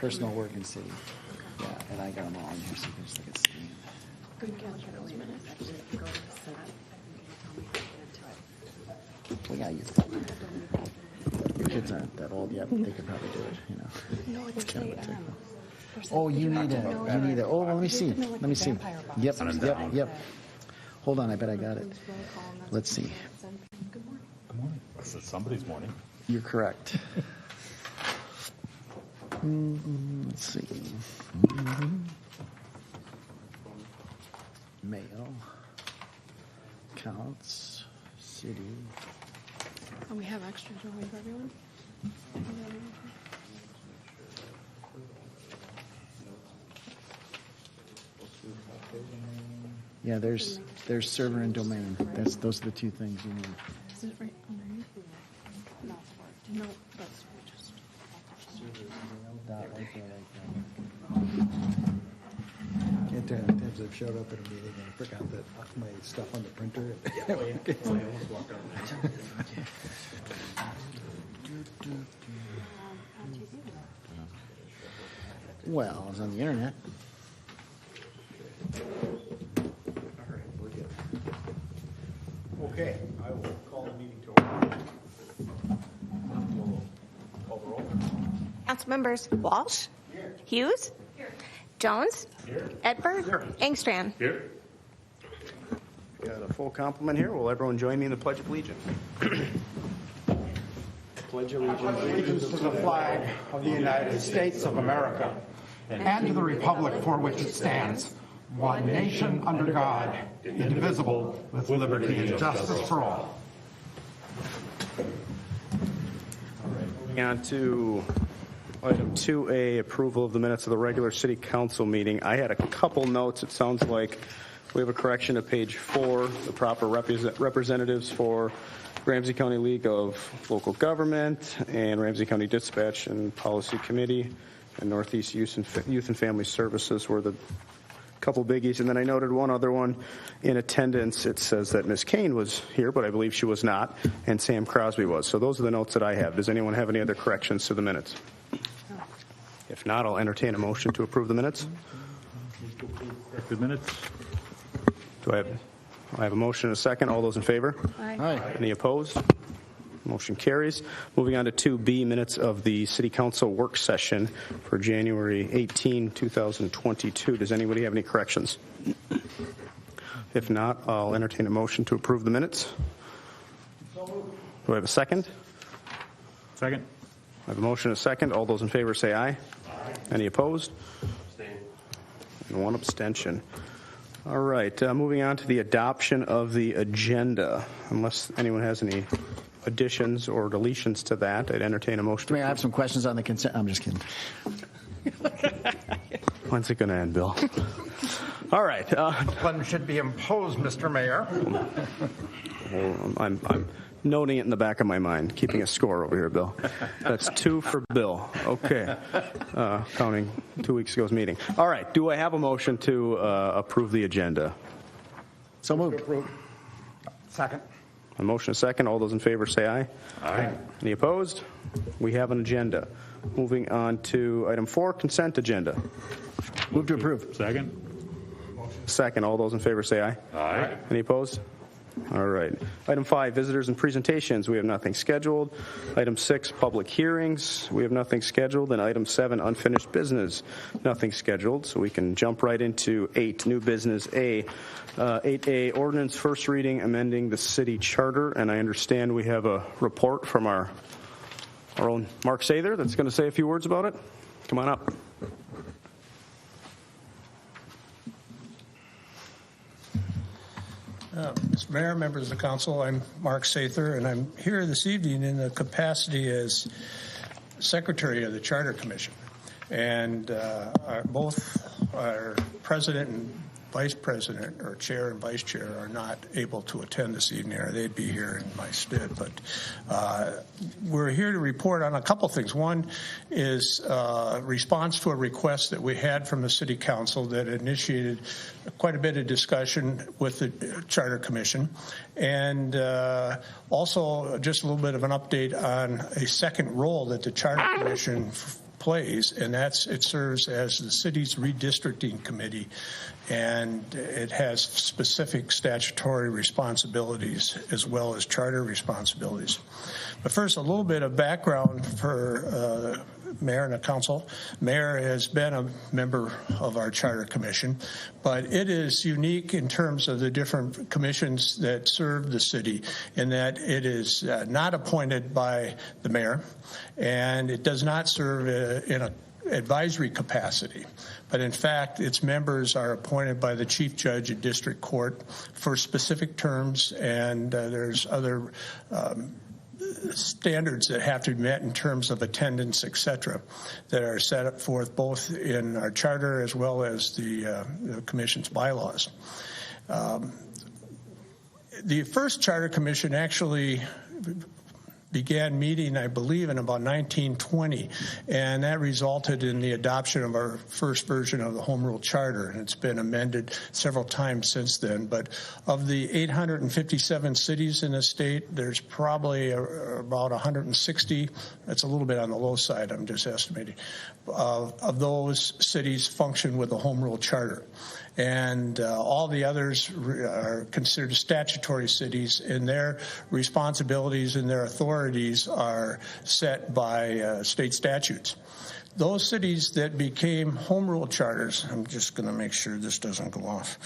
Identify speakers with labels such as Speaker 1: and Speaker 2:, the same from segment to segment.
Speaker 1: Personal, work, and city. Yeah, and I got them all in here, so you can just look at city. We got you. Your kids aren't that old yet, but they could probably do it, you know.
Speaker 2: No, they say,
Speaker 1: oh, you need a. Oh, well, let me see. Let me see. Yep. Hold on, I bet I got it. Let's see.
Speaker 3: Good morning. This is somebody's morning.
Speaker 1: You're correct. Let's see. Mail. Counts. City.
Speaker 2: And we have extras, don't we, for everyone?
Speaker 1: Yeah, there's server and domain. Those are the two things you need.
Speaker 2: Is it right underneath? No, that's just.
Speaker 4: Can't tell how many times I've showed up at a meeting and I forgot that my stuff on the printer.
Speaker 1: Well, it's on the internet.
Speaker 3: Okay, I will call the meeting to order. We'll call the roll.
Speaker 5: Council members Walsh, Hughes, Jones, Edberg, Engstrand.
Speaker 3: Here.
Speaker 6: Got a full complement here. Will everyone join me in the Pledge of Allegiance?
Speaker 7: Pledge allegiance to the flag of the United States of America and to the republic for which it stands, one nation under God, indivisible, with liberty and justice for all.
Speaker 6: Moving on to item 2A, approval of the minutes of the regular city council meeting. I had a couple notes. It sounds like we have a correction to page 4, the proper representatives for Ramsey County League of Local Government and Ramsey County Dispatch and Policy Committee and Northeast Youth and Family Services were the couple biggies. And then I noted one other one in attendance. It says that Ms. Kane was here, but I believe she was not, and Sam Crosby was. So those are the notes that I have. Does anyone have any other corrections to the minutes? If not, I'll entertain a motion to approve the minutes.
Speaker 3: Good minutes.
Speaker 6: I have a motion and a second. All those in favor?
Speaker 2: Aye.
Speaker 6: Any opposed? Motion carries. Moving on to 2B, minutes of the City Council work session for January 18, 2022. Does anybody have any corrections? If not, I'll entertain a motion to approve the minutes. Do I have a second?
Speaker 3: Second.
Speaker 6: I have a motion and a second. All those in favor say aye. Aye. Any opposed? Abstain. And one abstention. All right, moving on to the adoption of the agenda. Unless anyone has any additions or deletions to that, I'd entertain a motion.
Speaker 1: May I have some questions on the consent? I'm just kidding.
Speaker 6: When's it going to end, Bill? All right.
Speaker 7: One should be imposed, Mr. Mayor.
Speaker 6: I'm noting it in the back of my mind, keeping a score over here, Bill. That's 2 for Bill. Okay. Counting 2 weeks ago's meeting. All right. Do I have a motion to approve the agenda?
Speaker 1: So moved.
Speaker 7: Second.
Speaker 6: A motion and a second. All those in favor say aye.
Speaker 3: Aye.
Speaker 6: Any opposed? We have an agenda. Moving on to item 4, consent agenda.
Speaker 1: Move to approve.
Speaker 3: Second.
Speaker 6: Second. All those in favor say aye.
Speaker 3: Aye.
Speaker 6: Any opposed? All right. Item 5, visitors and presentations. We have nothing scheduled. Item 6, public hearings. We have nothing scheduled. And item 7, unfinished business. Nothing scheduled. So we can jump right into 8, new business A. 8A, ordinance first reading, amending the city charter. And I understand we have a report from our own Mark Sather that's going to say a few words about it. Come on up.
Speaker 8: Mr. Mayor, members of the council, I'm Mark Sather, and I'm here this evening in the capacity as Secretary of the Charter Commission. And both our president and vice president, or chair and vice chair, are not able to attend this evening, or they'd be here in my stead. But we're here to report on a couple things. One is response to a request that we had from the City Council that initiated quite a bit of discussion with the Charter Commission, and also just a little bit of an update on a second role that the Charter Commission plays, and it serves as the city's redistricting committee, and it has specific statutory responsibilities as well as charter responsibilities. But first, a little bit of background for Mayor and the council. Mayor has been a member of our charter commission, but it is unique in terms of the different commissions that serve the city in that it is not appointed by the mayor, and it does not serve in an advisory capacity. But in fact, its members are appointed by the chief judge at district court for specific terms, and there's other standards that have to be met in terms of attendance, et cetera, that are set forth both in our charter as well as the commission's bylaws. The first charter commission actually began meeting, I believe, in about 1920, and that resulted in the adoption of our first version of the Home Rule Charter, and it's been amended several times since then. But of the 857 cities in the state, there's probably about 160, that's a little bit on the low side, I'm just estimating, of those cities function with the Home Rule Charter. And all the others are considered statutory cities, and their responsibilities and their authorities are set by state statutes. Those cities that became home rule charters, I'm just going to make sure this doesn't go off,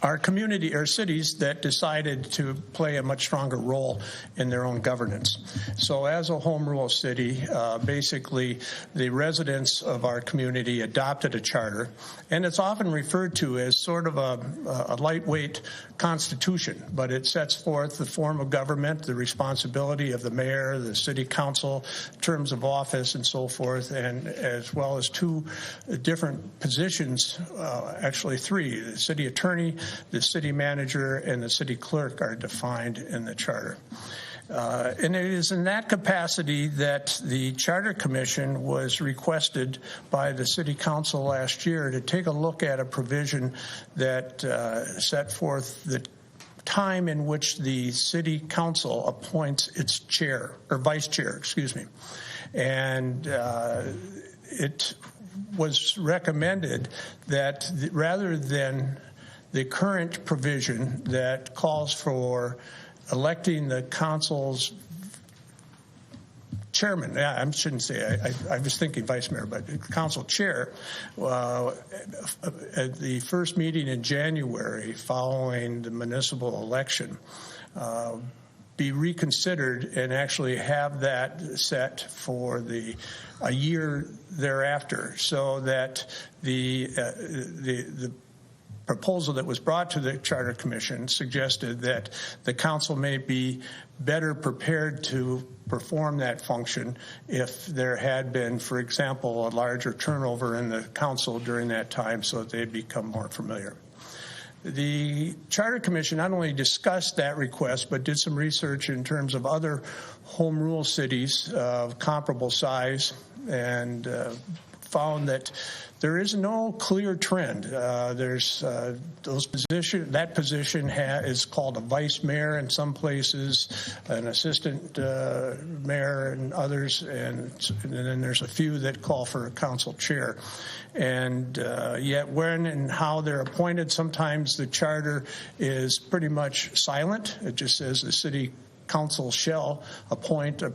Speaker 8: are community or cities that decided to play a much stronger role in their own governance. So as a home rule city, basically the residents of our community adopted a charter, and it's often referred to as sort of a lightweight constitution, but it sets forth the form of government, the responsibility of the mayor, the city council, terms of office, and so forth, and as well as two different positions, actually three, the city attorney, the city manager, and the city clerk are defined in the charter. And it is in that capacity that the Charter Commission was requested by the City Council last year to take a look at a provision that set forth the time in which the City Council appoints its chair, or vice chair, excuse me. And it was recommended that rather than the current provision that calls for electing the council's chairman, I shouldn't say, I was thinking vice mayor, but council chair, at the first meeting in January following the municipal election, be reconsidered and actually have that set for a year thereafter, so that the proposal that was brought to the Charter Commission suggested that the council may be better prepared to perform that function if there had been, for example, a larger turnover in the council during that time, so that they'd become more familiar. The Charter Commission not only discussed that request, but did some research in terms of other home rule cities of comparable size, and found that there is no clear trend. There's that position is called a vice mayor in some places, an assistant mayor in others, and then there's a few that call for a council chair. And yet when and how they're appointed, sometimes the charter is pretty much silent. It just says the city council shall appoint a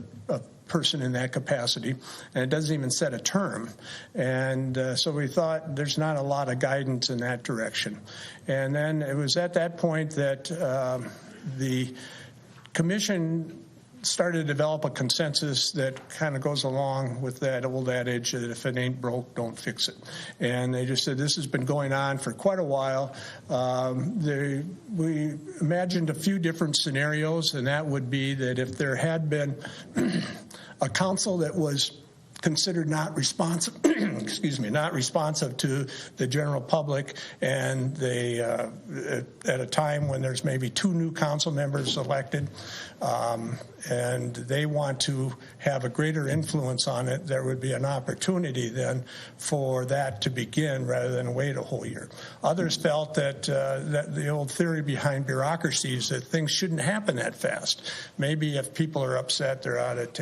Speaker 8: person in that capacity, and it doesn't even set a term. And so we thought there's not a lot of guidance in that direction. And then it was at that point that the commission started to develop a consensus that kind of goes along with that old adage that if it ain't broke, don't fix it. And they just said this has been going on for quite a while. We imagined a few different scenarios, and that would be that if there had been a council that was considered not responsive, excuse me, not responsive to the general public, and they, at a time when there's maybe 2 new council members elected, and they want to have a greater influence on it, there would be an opportunity then for that to begin rather than wait a whole year. Others felt that, that the old theory behind bureaucracy is that things shouldn't happen that fast. Maybe if people are upset, they're out of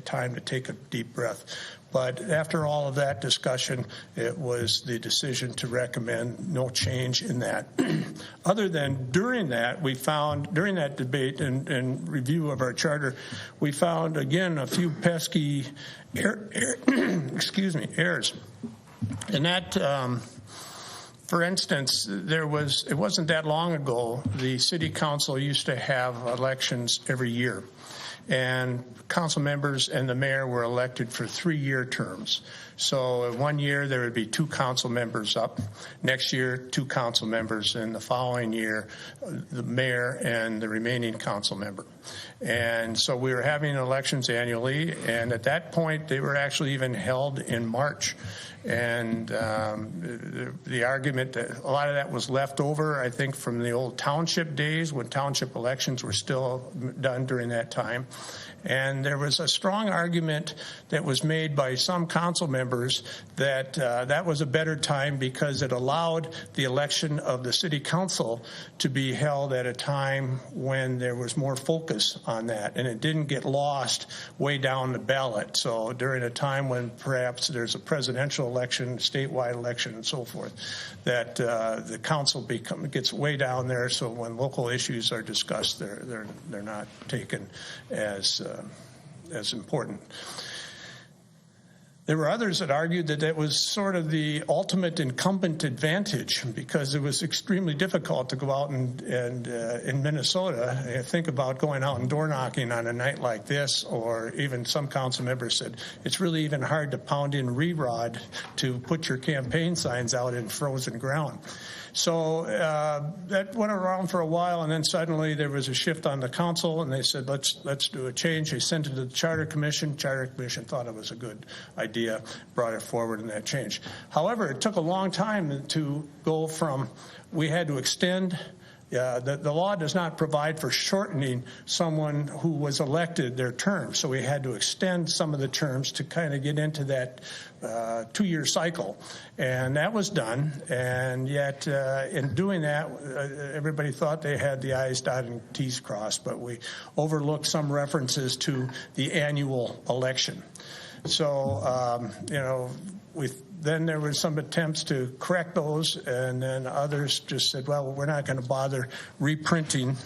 Speaker 8: time to take a deep breath. But after all of that discussion, it was the decision to recommend no change in that. Other than during that, we found, during that debate and review of our charter, we found, again, a few pesky errors. And that, for instance, it wasn't that long ago, the city council used to have elections every year. And council members and the mayor were elected for 3-year terms. So 1 year there would be 2 council members up. Next year, 2 council members, and the following year, the mayor and the remaining council member. And so we were having elections annually, and at that point they were actually even held in March. And the argument that a lot of that was left over, I think, from the old township days when township elections were still done during that time. And there was a strong argument that was made by some council members that that was a better time because it allowed the election of the city council to be held at a time when there was more focus on that, and it didn't get lost way down the ballot. So during a time when perhaps there's a presidential election, statewide election, and so forth, that the council gets way down there. So when local issues are discussed, they're not taken as important. There were others that argued that that was sort of the ultimate incumbent advantage because it was extremely difficult to go out and in Minnesota, think about going out and door knocking on a night like this, or even some council members said it's really even hard to pound in re-rod to put your campaign signs out in frozen ground. So that went around for a while, and then suddenly there was a shift on the council, and they said, let's do a change. They sent it to the Charter Commission. Charter Commission thought it was a good idea, brought it forward in that change. However, it took a long time to go from we had to extend. The law does not provide for shortening someone who was elected their term, so we had to extend some of the terms to kind of get into that 2-year cycle, and that was done. And yet, in doing that, everybody thought they had the I's dotted and T's crossed, but we overlooked some references to the annual election. So, then there were some attempts to correct those, and then others just said, well, we're not going to bother reprinting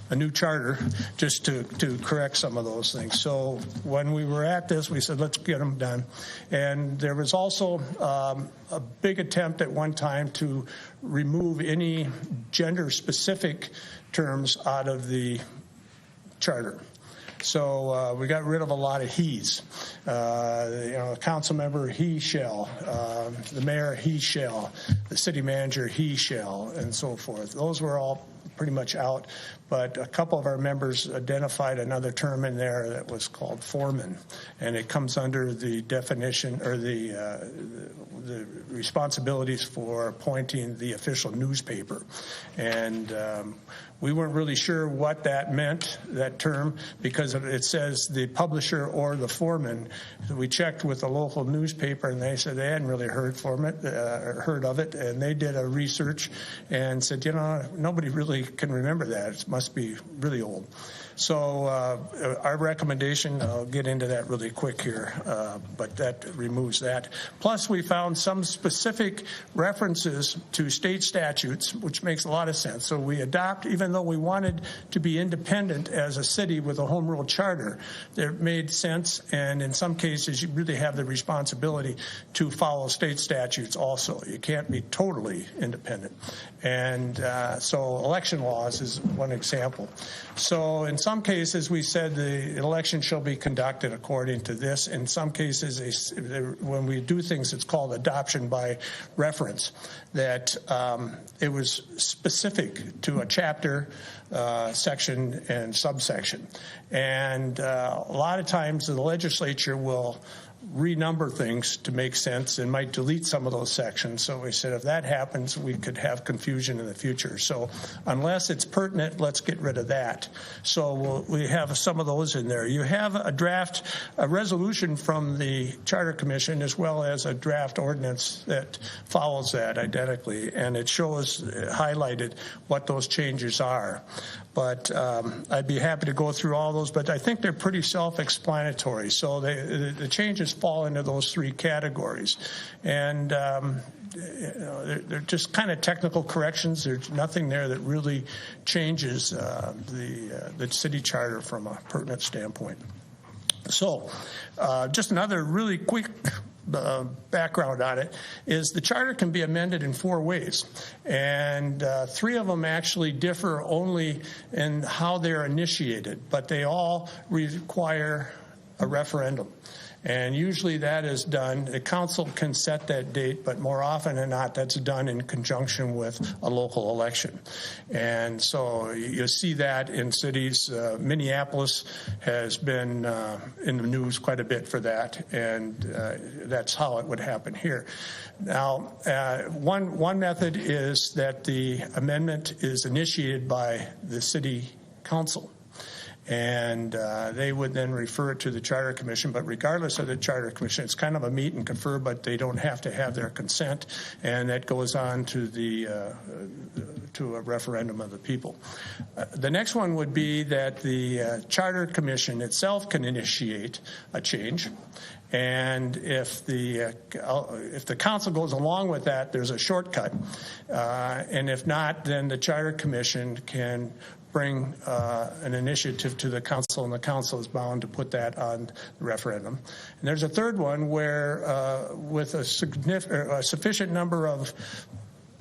Speaker 8: a new charter just to correct some of those things. So when we were at this, we said, let's get them done. And there was also a big attempt at one time to remove any gender-specific terms out of the charter. So we got rid of a lot of he's. Council member, he shall. The mayor, he shall. The city manager, he shall, and so forth. Those were all pretty much out, but a couple of our members identified another term in there that was called foreman, and it comes under the definition or the responsibilities for appointing the official newspaper. And we weren't really sure what that meant, that term, because it says the publisher or the foreman. We checked with the local newspaper, and they said they hadn't really heard of it, and they did a research and said, nobody really can remember that. It must be really old. So our recommendation, I'll get into that really quick here, but that removes that. Plus, we found some specific references to state statutes, which makes a lot of sense. So we adopt, even though we wanted to be independent as a city with a home rule charter, it made sense, and in some cases you really have the responsibility to follow state statutes also. You can't be totally independent. And so election laws is one example. So in some cases, we said the election shall be conducted according to this. In some cases, when we do things, it's called adoption by reference, that it was specific to a chapter, section, and subsection. And a lot of times the legislature will renumber things to make sense and might delete some of those sections. So we said if that happens, we could have confusion in the future. So unless it's pertinent, let's get rid of that. So we have some of those in there. You have a draft, a resolution from the Charter Commission, as well as a draft ordinance that follows that identically, and it shows highlighted what those changes are. But I'd be happy to go through all those, but I think they're pretty self-explanatory. So the changes fall into those three categories. And they're just kind of technical corrections. There's nothing there that really changes the city charter from a pertinent standpoint. So just another really quick background on it is the charter can be amended in 4 ways, and 3 of them actually differ only in how they're initiated, but they all require a referendum. And usually that is done, the council can set that date, but more often than not, that's done in conjunction with a local election. And so you see that in cities. Minneapolis has been in the news quite a bit for that, and that's how it would happen here. Now, one method is that the amendment is initiated by the city council. And they would then refer it to the Charter Commission. But regardless of the Charter Commission, it's kind of a meet and confer, but they don't have to have their consent, and that goes on to to a referendum of the people. The next one would be that the Charter Commission itself can initiate a change. And if the council goes along with that, there's a shortcut. And if not, then the Charter Commission can bring an initiative to the council, and the council is bound to put that on the referendum. And there's a third one where, with a sufficient number of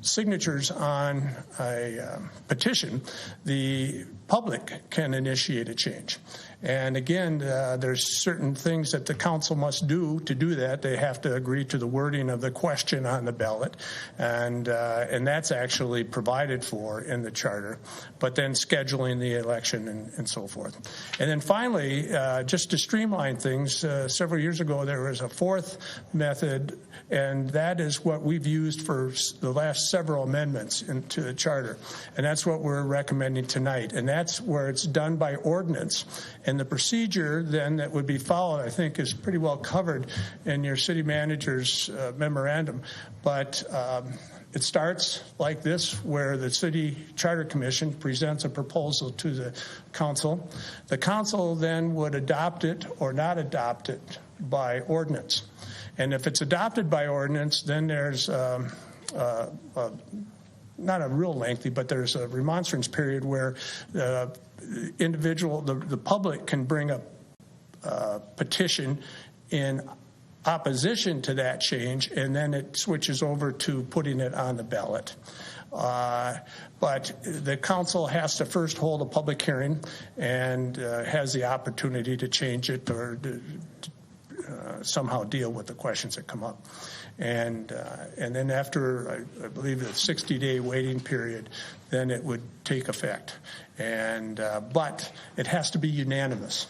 Speaker 8: signatures on a petition, the public can initiate a change. And again, there's certain things that the council must do to do that. They have to agree to the wording of the question on the ballot, and that's actually provided for in the charter. But then scheduling the election and so forth. And then finally, just to streamline things, several years ago there was a 4th method, and that is what we've used for the last several amendments into the charter, and that's what we're recommending tonight. And that's where it's done by ordinance. And the procedure then that would be followed, I think, is pretty well covered in your city manager's memorandum. But it starts like this, where the City Charter Commission presents a proposal to the council. The council then would adopt it or not adopt it by ordinance. And if it's adopted by ordinance, then there's not a real lengthy, but there's a remonstrance period where the public can bring a petition in opposition to that change, and then it switches over to putting it on the ballot. But the council has to first hold a public hearing and has the opportunity to change it or somehow deal with the questions that come up. And then after, I believe, the 60-day waiting period, then it would take effect. But it has to be unanimous.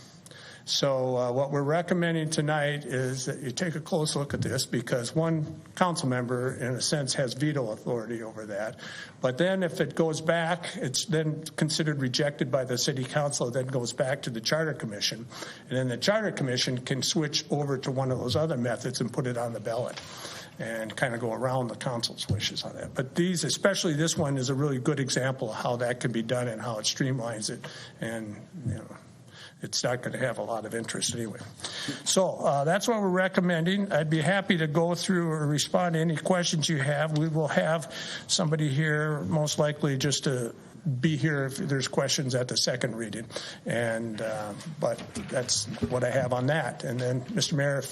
Speaker 8: So what we're recommending tonight is that you take a close look at this, because one council member, in a sense, has veto authority over that. But then if it goes back, it's then considered rejected by the city council, then goes back to the Charter Commission. And then the Charter Commission can switch over to one of those other methods and put it on the ballot and kind of go around the council's wishes on that. But these, especially this one, is a really good example of how that can be done and how it streamlines it. And, it's not going to have a lot of interest anyway. So that's what we're recommending. I'd be happy to go through or respond to any questions you have. We will have somebody here, most likely just to be here if there's questions at the second reading. But that's what I have on that. And then, Mr. Mayor,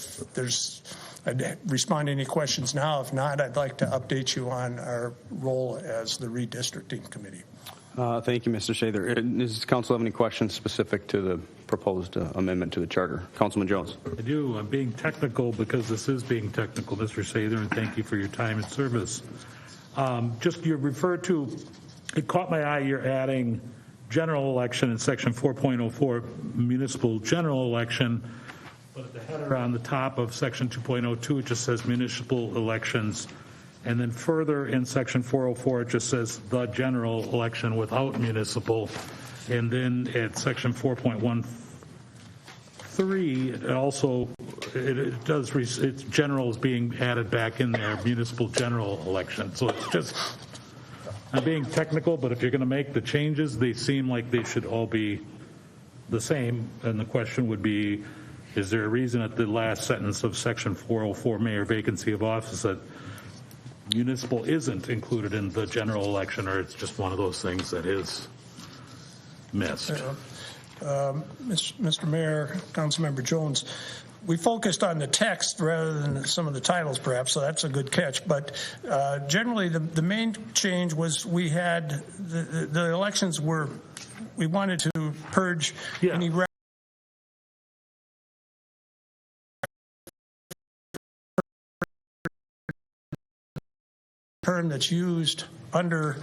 Speaker 8: I'd respond to any questions now. If not, I'd like to update you on our role as the redistricting committee.
Speaker 6: Thank you, Mr. Shather. Does council have any questions specific to the proposed amendment to the charter? Councilman Jones.
Speaker 9: I do. I'm being technical because this is being technical, Mr. Shather, and thank you for your time and service. You referred to, it caught my eye, you're adding general election in section 4.04, municipal general election. But at the header on the top of section 2.02, it just says municipal elections. And then further in section 404, it just says the general election without municipal. And then at section 4.13, it also, it's general is being added back in there, municipal general election. So it's just, I'm being technical, but if you're going to make the changes, they seem like they should all be the same. And the question would be, is there a reason at the last sentence of section 404, mayor vacancy of office, that municipal isn't included in the general election, or it's just one of those things that is missed?
Speaker 8: Mr. Mayor, Councilmember Jones, we focused on the text rather than some of the titles, perhaps, so that's a good catch. But generally, the main change was we had the elections were, we wanted to purge any term that's used under,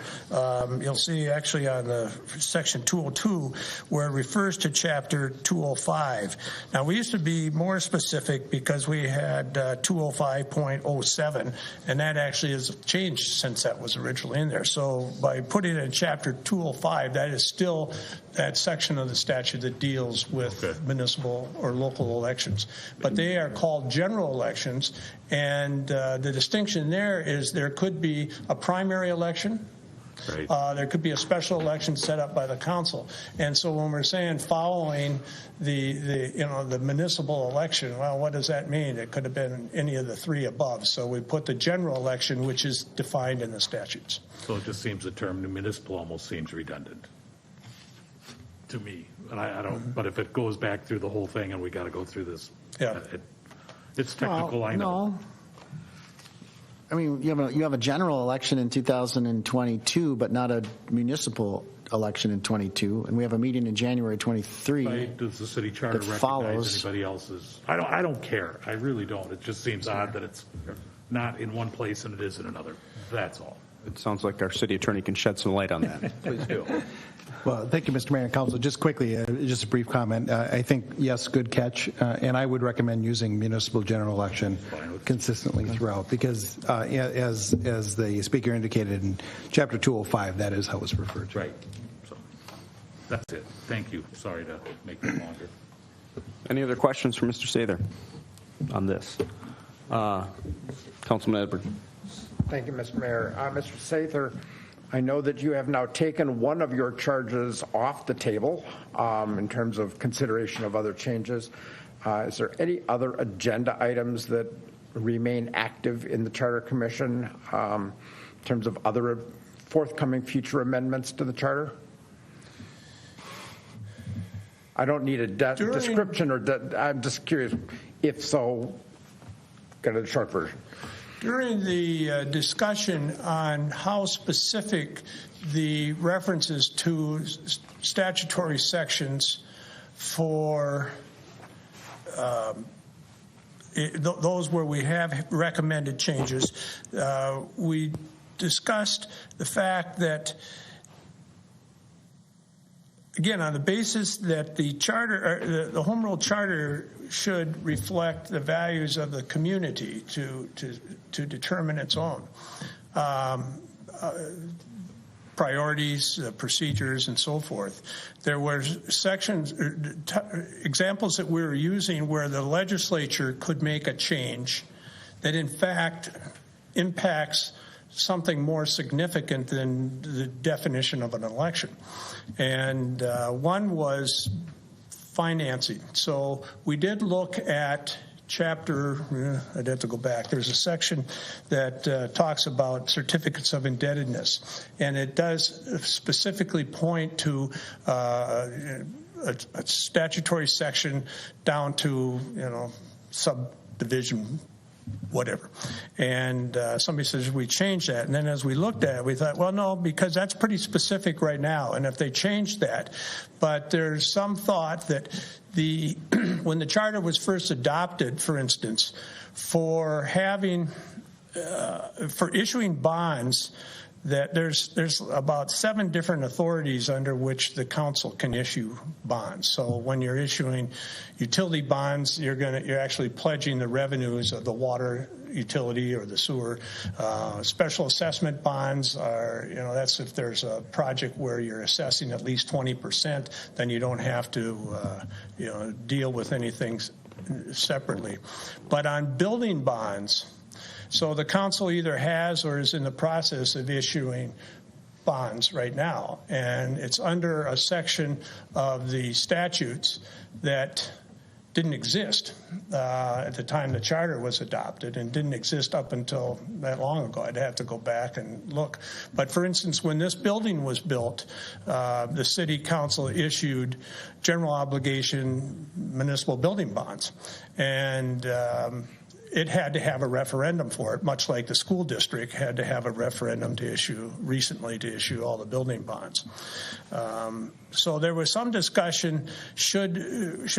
Speaker 8: you'll see actually on the section 202, where it refers to chapter 205. Now, we used to be more specific because we had 205.07, and that actually has changed since that was originally in there. So by putting it in chapter 205, that is still that section of the statute that deals with municipal or local elections. But they are called general elections, and the distinction there is there could be a primary election.
Speaker 9: Right.
Speaker 8: There could be a special election set up by the council. And so when we're saying following the municipal election, well, what does that mean? It could have been any of the three above. So we put the general election, which is defined in the statutes.
Speaker 9: So it just seems the term municipal almost seems redundant to me. And I don't, but if it goes back through the whole thing and we got to go through this, it's technical,
Speaker 1: Well,
Speaker 9: I know.
Speaker 1: No. I mean, you have a general election in 2022, but not a municipal election in 22, and we have a meeting in January 23.
Speaker 9: Right? Does the city charter
Speaker 1: that
Speaker 9: recognize
Speaker 1: follows.
Speaker 9: anybody else's? I don't care. I really don't. It just seems odd that it's not in one place and it is in another. That's all.
Speaker 6: It sounds like our city attorney can shed some light on that. Please do.
Speaker 4: Well, thank you, Mr. Mayor and Council. Just quickly, just a brief comment. I think, yes, good catch, and I would recommend using municipal general election consistently throughout, because as the speaker indicated in Chapter 205, that is how it's referred to.
Speaker 9: Right. So that's it. Thank you. Sorry to make it longer.
Speaker 6: Any other questions for Mr. Sather on this? Councilman Edward.
Speaker 7: Thank you, Mr. Mayor. Mr. Sather, I know that you have now taken one of your charges off the table in terms of consideration of other changes. Is there any other agenda items that remain active in the Charter Commission in terms of other forthcoming future amendments to the Charter? I don't need a description, I'm just curious. If so, get a short version.
Speaker 8: During the discussion on how specific the references to statutory sections for those where we have recommended changes, we discussed the fact that, again, on the basis that the charter, the Home Rule Charter should reflect the values of the community to determine its own priorities, procedures, and so forth. There were sections, examples that we were using where the legislature could make a change that in fact impacts something more significant than the definition of an election. And one was financing. So we did look at chapter, I'd have to go back. There's a section that talks about certificates of indebtedness, and it does specifically point to a statutory section down to, subdivision, whatever. And somebody says, we change that. And then as we looked at it, we thought, well, no, because that's pretty specific right now. And if they change that, but there's some thought that when the charter was first adopted, for instance, for issuing bonds that there's about 7 different authorities under which the council can issue bonds. So when you're issuing utility bonds, you're actually pledging the revenues of the water utility or the sewer. Special assessment bonds are, that's if there's a project where you're assessing at least 20%, then you don't have to, deal with anything separately. But on building bonds, so the council either has or is in the process of issuing bonds right now, and it's under a section of the statutes that didn't exist at the time the charter was adopted, and didn't exist up until that long ago. I'd have to go back and look. But for instance, when this building was built, the city council issued general obligation municipal building bonds, and it had to have a referendum for it, much like the school district had to have a referendum to issue all the building bonds. So there was some discussion, should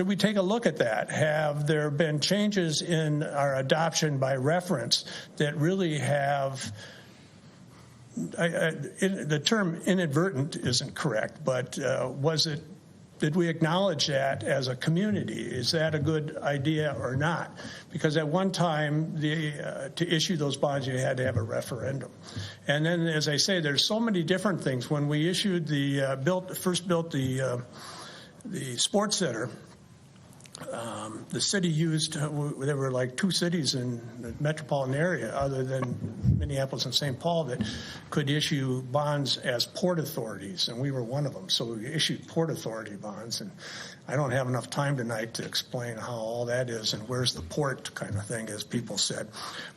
Speaker 8: we take a look at that? Have there been changes in our adoption by reference that really have, the term inadvertent isn't correct, but did we acknowledge that as a community? Is that a good idea or not? Because at one time, to issue those bonds, you had to have a referendum. And then, as I say, there's so many different things. When we issued first built the sports center, the city used, there were like 2 cities in the metropolitan area other than Minneapolis and St. Paul that could issue bonds as port authorities, and we were one of them. So we issued port authority bonds, and I don't have enough time tonight to explain how all that is and where's the port kind of thing, as people said.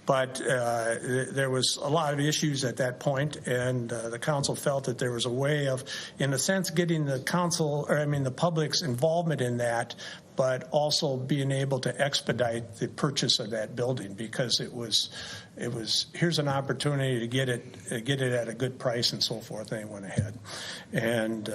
Speaker 8: But there was a lot of issues at that point, and the council felt that there was a way of, in a sense, getting the public's involvement in that, but also being able to expedite the purchase of that building, because it was here's an opportunity to get it at a good price and so forth. And they went ahead, and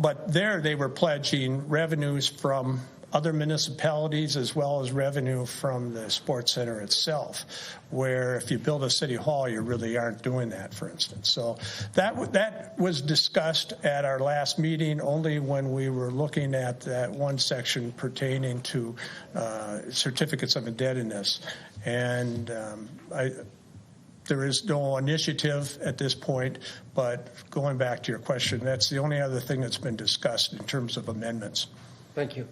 Speaker 8: but there they were pledging revenues from other municipalities as well as revenue from the sports center itself, where if you build a city hall, you really aren't doing that, for instance. So that was discussed at our last meeting only when we were looking at that one section pertaining to certificates of indebtedness. And there is no initiative at this point, but going back to your question, that's the only other thing that's been discussed in terms of amendments.
Speaker 6: Thank you.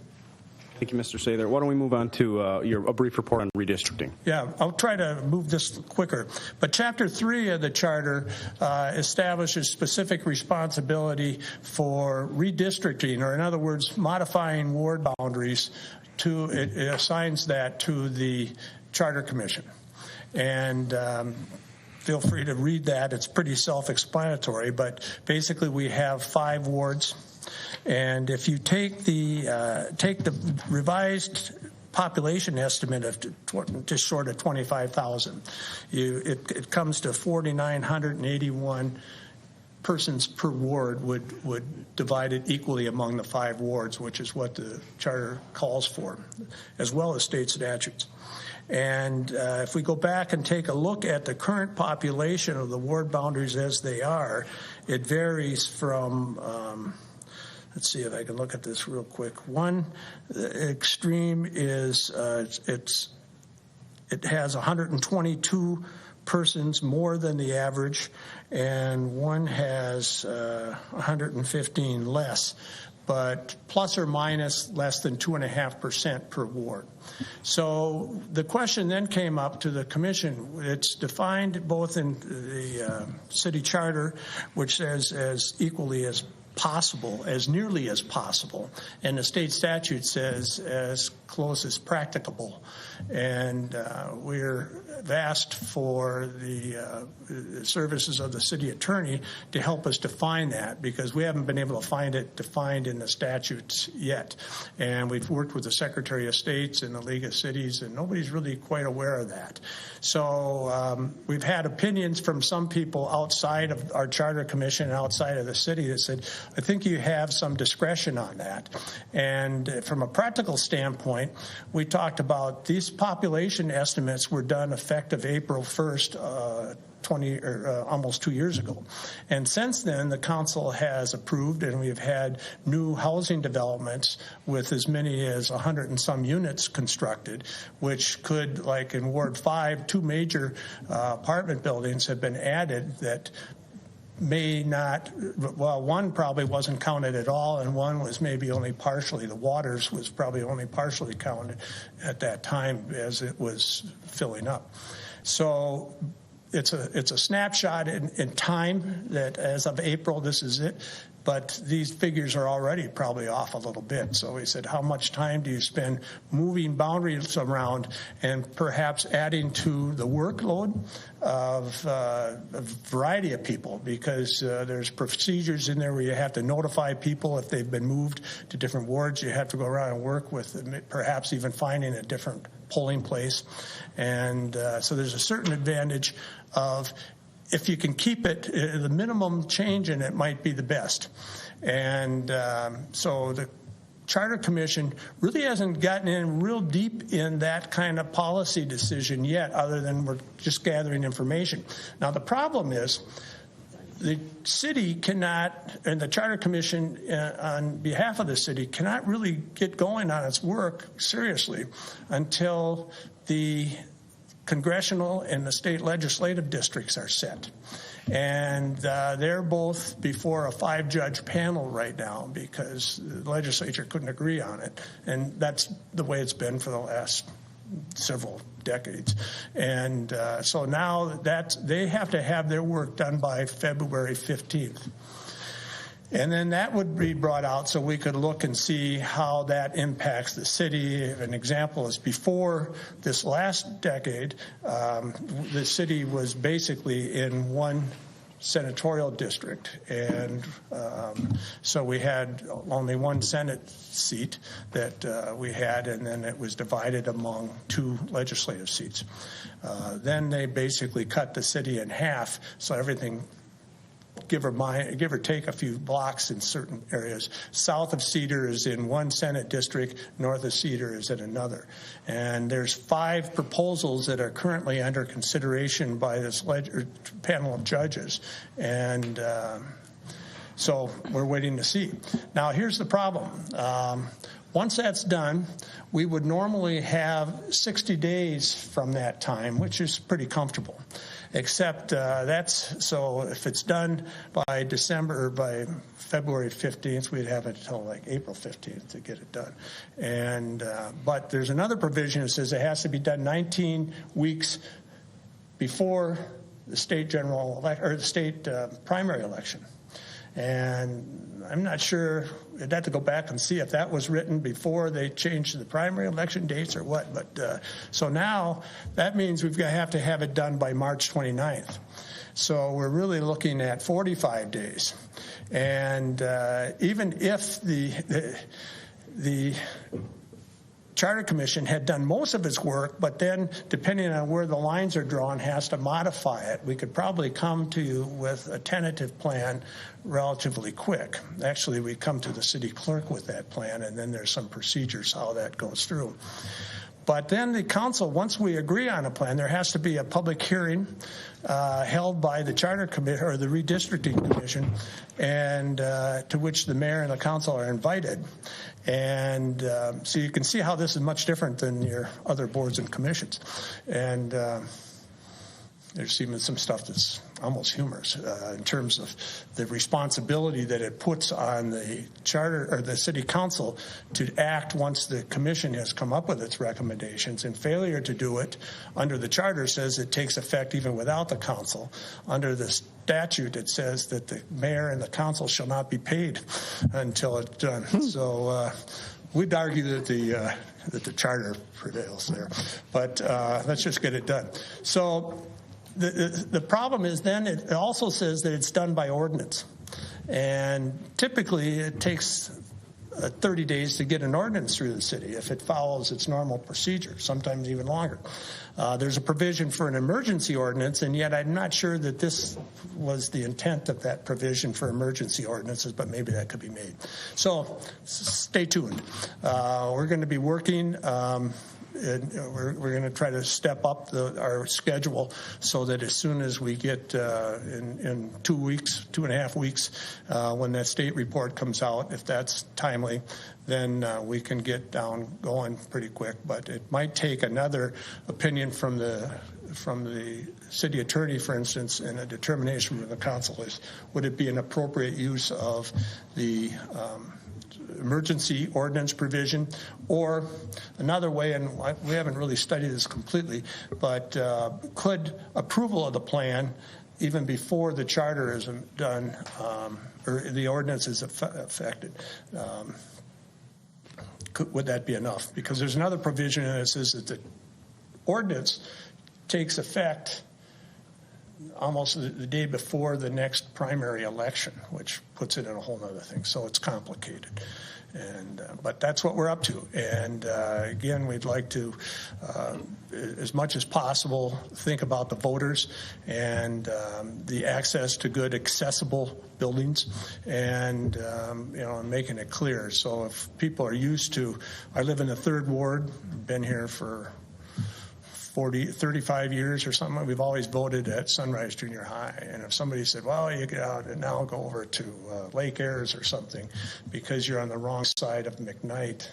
Speaker 6: Thank you, Mr. Sather. Why don't we move on to a brief report on redistricting? Yeah,
Speaker 8: I'll try to move this quicker. But Chapter 3 of the Charter establishes specific responsibility for redistricting, or in other words, modifying ward boundaries. It assigns that to the Charter Commission. And feel free to read that. It's pretty self-explanatory, but basically we have 5 wards. And if you take the revised population estimate of just short of 25,000, it comes to 4,981 persons per ward would divide it equally among the 5 wards, which is what the charter calls for, as well as state statutes. And if we go back and take a look at the current population of the ward boundaries as they are, it varies from let's see if I can look at this real quick. One extreme is it has 122 persons more than the average, and one has 115 less, but plus or minus less than 2.5% per ward. So the question then came up to the commission. It's defined both in the city charter, which says as equally as possible, as nearly as possible, and the state statute says as close as practicable. And we're asked for the services of the city attorney to help us define that, because we haven't been able to find it defined in the statutes yet. And we've worked with the Secretary of States and the League of Cities, and nobody's really quite aware of that. So we've had opinions from some people outside of our charter commission and outside of the city that said, I think you have some discretion on that. And from a practical standpoint, point, we talked about these population estimates were done effective April 1st, almost 2 years ago. And since then, the council has approved, and we've had new housing developments with as many as 100 and some units constructed, which could, like in Ward 5, 2 major apartment buildings have been added that may not, well, one probably wasn't counted at all, and one was maybe only partially. The Waters was probably only partially counted at that time as it was filling up. So it's a snapshot in time that as of April, this is it. But these figures are already probably off a little bit. So we said, how much time do you spend moving boundaries around and perhaps adding to the workload of a variety of people? Because there's procedures in there where you have to notify people if they've been moved to different wards. You have to go around and work with them, perhaps even finding a different polling place. And so there's a certain advantage of, if you can keep it, the minimum change in it might be the best. And so the Charter Commission really hasn't gotten in real deep in that kind of policy decision yet, other than we're just gathering information. Now, the problem is the city cannot, and the Charter Commission on behalf of the city cannot really get going on its work seriously until the congressional and the state legislative districts are set. And they're both before a 5-judge panel right now because the legislature couldn't agree on it. And that's the way it's been for the last several decades. And so now that they have to have their work done by February 15th. And then that would be brought out so we could look and see how that impacts the city. An example is before this last decade, the city was basically in one senatorial district. And so we had only one Senate seat that we had, and then it was divided among 2 legislative seats. Then they basically cut the city in half, so everything, give or take a few blocks in certain areas. South of Cedar is in one Senate district, north of Cedar is in another. And there's 5 proposals that are currently under consideration by this panel of judges. And so we're waiting to see. Now, here's the problem. Once that's done, we would normally have 60 days from that time, which is pretty comfortable. Except so if it's done by December or by February 15th, we'd have it until like April 15th to get it done. And but there's another provision that says it has to be done 19 weeks before the state primary election. And I'm not sure, I'd have to go back and see if that was written before they changed the primary election dates or what. But so now that means we've got to have it done by March 29th. So we're really looking at 45 days. And even if the Charter Commission had done most of its work, but then, depending on where the lines are drawn, has to modify it, we could probably come to you with a tentative plan relatively quick. Actually, we come to the city clerk with that plan, and then there's some procedures how that goes through. But then the council, once we agree on a plan, there has to be a public hearing held by the Charter Commission or the Redistricting Commission, and to which the mayor and the council are invited. And so you can see how this is much different than your other boards and commissions. And there's even some stuff that's almost humorous in terms of the responsibility that it puts on the charter or the city council to act once the commission has come up with its recommendations. And failure to do it under the charter says it takes effect even without the council. Under the statute, it says that the mayor and the council shall not be paid until it's done. So we'd argue that the charter prevails there, but let's just get it done. So the problem is then it also says that it's done by ordinance. And typically it takes 30 days to get an ordinance through the city if it follows its normal procedure, sometimes even longer. There's a provision for an emergency ordinance, and yet I'm not sure that this was the intent of that provision for emergency ordinances, but maybe that could be made. So stay tuned. We're going to be working. And we're going to try to step up our schedule so that as soon as we get in 2 weeks, 2.5 weeks, when that state report comes out, if that's timely, then we can get going pretty quick. But it might take another opinion from the city attorney, for instance, and a determination from the council is, would it be an appropriate use of the emergency ordinance provision, or another way, and we haven't really studied this completely, but could approval of the plan even before the charter is done or the ordinance is affected, would that be enough? Because there's another provision that says that the ordinance takes effect almost the day before the next primary election, which puts it in a whole other thing. So it's complicated. But that's what we're up to. And again, we'd like to, as much as possible, think about the voters and the access to good, accessible buildings, and making it clear. So if people are used to, I live in the 3rd Ward, been here for 35 years or something. We've always voted at Sunrise Junior High. And if somebody said, well, you get out and now go over to Lake Ayres or something because you're on the wrong side of McKnight,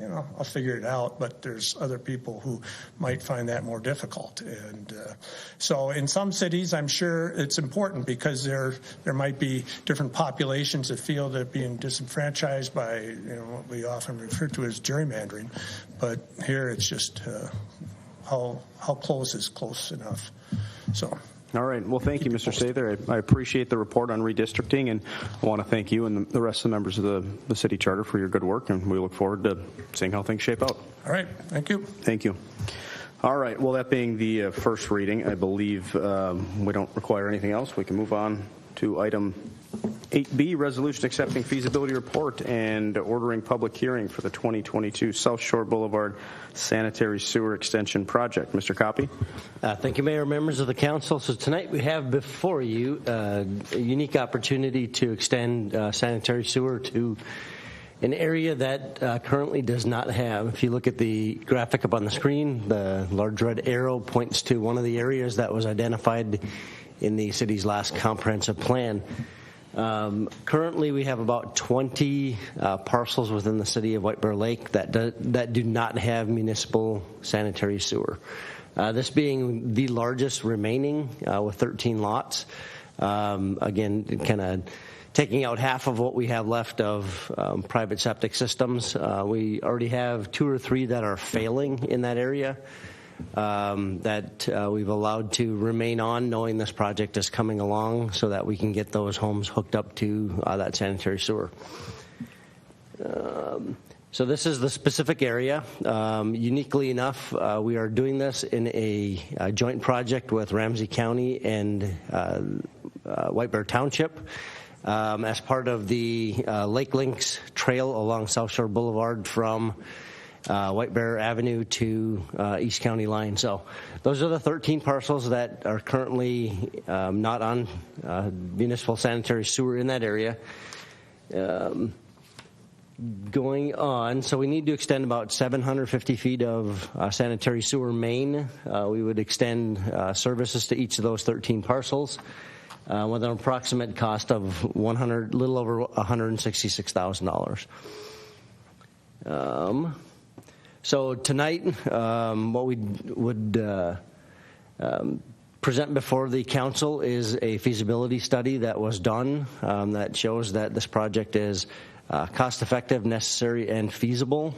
Speaker 8: I'll figure it out. But there's other people who might find that more difficult. And so in some cities, I'm sure it's important because there might be different populations that feel they're being disenfranchised by what we often refer to as gerrymandering. But here it's just how close is close enough. So.
Speaker 6: All right. Well, thank you, Mr. Sather. I appreciate the report on redistricting, and I want to thank you and the rest of the members of the city charter for your good work, and we look forward to seeing how things shape out.
Speaker 8: All right. Thank you.
Speaker 6: Thank you. All right. Well, that being the first reading, I believe we don't require anything else. We can move on to item 8B, resolution accepting feasibility report and ordering public hearing for the 2022 South Shore Boulevard sanitary sewer extension project. Mr. Copy.
Speaker 10: Thank you, Mayor, members of the council. So tonight we have before you a unique opportunity to extend sanitary sewer to an area that currently does not have. If you look at the graphic up on the screen, the large red arrow points to one of the areas that was identified in the city's last comprehensive plan. Currently, we have about 20 parcels within the city of White Bear Lake that do not have municipal sanitary sewer. This being the largest remaining with 13 lots. Again, kind of taking out half of what we have left of private septic systems. We already have 2 or 3 that are failing in that area. That we've allowed to remain on, knowing this project is coming along, so that we can get those homes hooked up to that sanitary sewer. So this is the specific area. Uniquely enough, we are doing this in a joint project with Ramsey County and White Bear Township as part of the Lake Links Trail along South Shore Boulevard from White Bear Avenue to East County line. So those are the 13 parcels that are currently not on municipal sanitary sewer in that area. Going on, so we need to extend about 750 feet of sanitary sewer main. We would extend services to each of those 13 parcels with an approximate cost of little over $166,000. So tonight, what we would present before the council is a feasibility study that was done that shows that this project is cost-effective, necessary, and feasible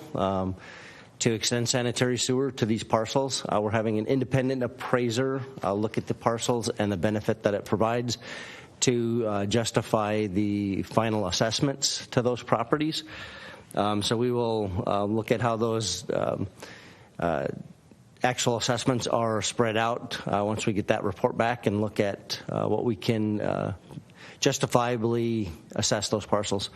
Speaker 10: to extend sanitary sewer to these parcels. We're having an independent appraiser look at the parcels and the benefit that it provides to justify the final assessments to those properties. So we will look at how those actual assessments are spread out once we get that report back, and look at what we can justifiably assess those parcels.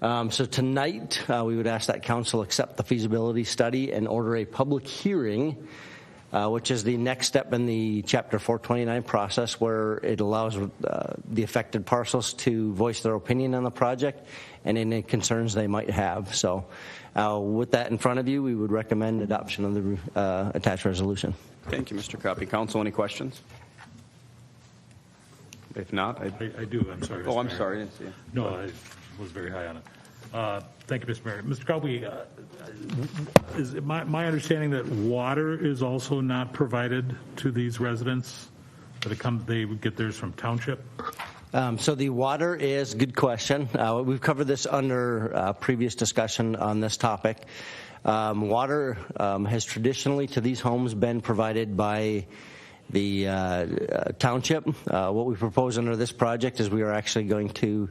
Speaker 10: So tonight, we would ask that council accept the feasibility study and order a public hearing, which is the next step in the Chapter 429 process, where it allows the affected parcels to voice their opinion on the project and any concerns they might have. So with that in front of you, we would recommend adoption of the attached resolution.
Speaker 6: Thank you, Mr. Copy. Council, any questions? If not,
Speaker 9: I do, I'm sorry.
Speaker 6: Oh,
Speaker 9: Mr.
Speaker 6: I'm
Speaker 9: Mayor.
Speaker 6: sorry, I didn't see you.
Speaker 9: No, I was very high on it. Thank you, Mr. Mayor. Mr. Cowley, is it my understanding that water is also not provided to these residents? That they would get theirs from township?
Speaker 10: So the water is, good question. We've covered this under previous discussion on this topic. Water has traditionally to these homes been provided by the township. What we propose under this project is we are actually going to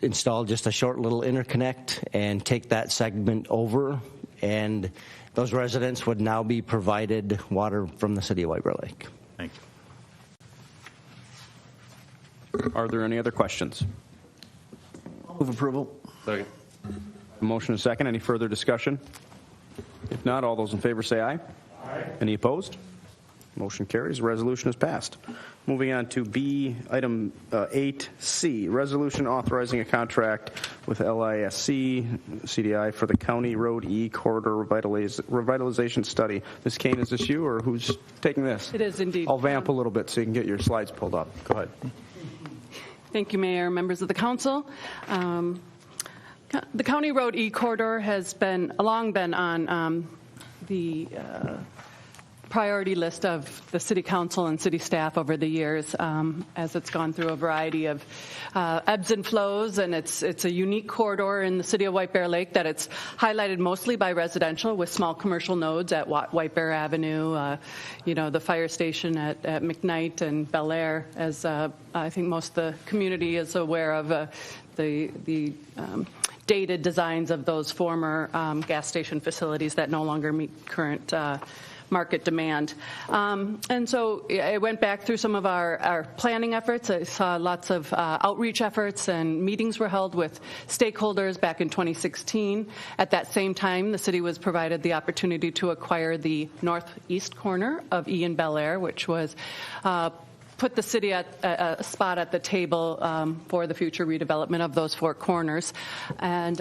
Speaker 10: install just a short little interconnect and take that segment over, and those residents would now be provided water from the city of White Bear Lake.
Speaker 9: Thank you.
Speaker 6: Are there any other questions?
Speaker 1: Move approval.
Speaker 6: Second. Motion is second. Any further discussion? If not, all those in favor say aye. Aye. Any opposed? Motion carries. Resolution is passed. Moving on to B, item 8C, resolution authorizing a contract with LISC CDI for the County Road E corridor revitalization study. Ms. Kane, is this you or who's taking this?
Speaker 11: It is indeed.
Speaker 6: I'll vamp a little bit so you can get your slides pulled up. Go ahead.
Speaker 11: Thank you, Mayor, members of the council. The County Road E corridor has long been on the priority list of the city council and city staff over the years, as it's gone through a variety of ebbs and flows, and it's a unique corridor in the city of White Bear Lake that it's highlighted mostly by residential with small commercial nodes at White Bear Avenue, the fire station at McKnight and Bel Air, as I think most of the community is aware of the dated designs of those former gas station facilities that no longer meet current market demand. And so I went back through some of our planning efforts. I saw lots of outreach efforts, and meetings were held with stakeholders back in 2016. At that same time, the city was provided the opportunity to acquire the northeast corner of E and Bel Air, which was put the city at a spot at the table for the future redevelopment of those four corners. And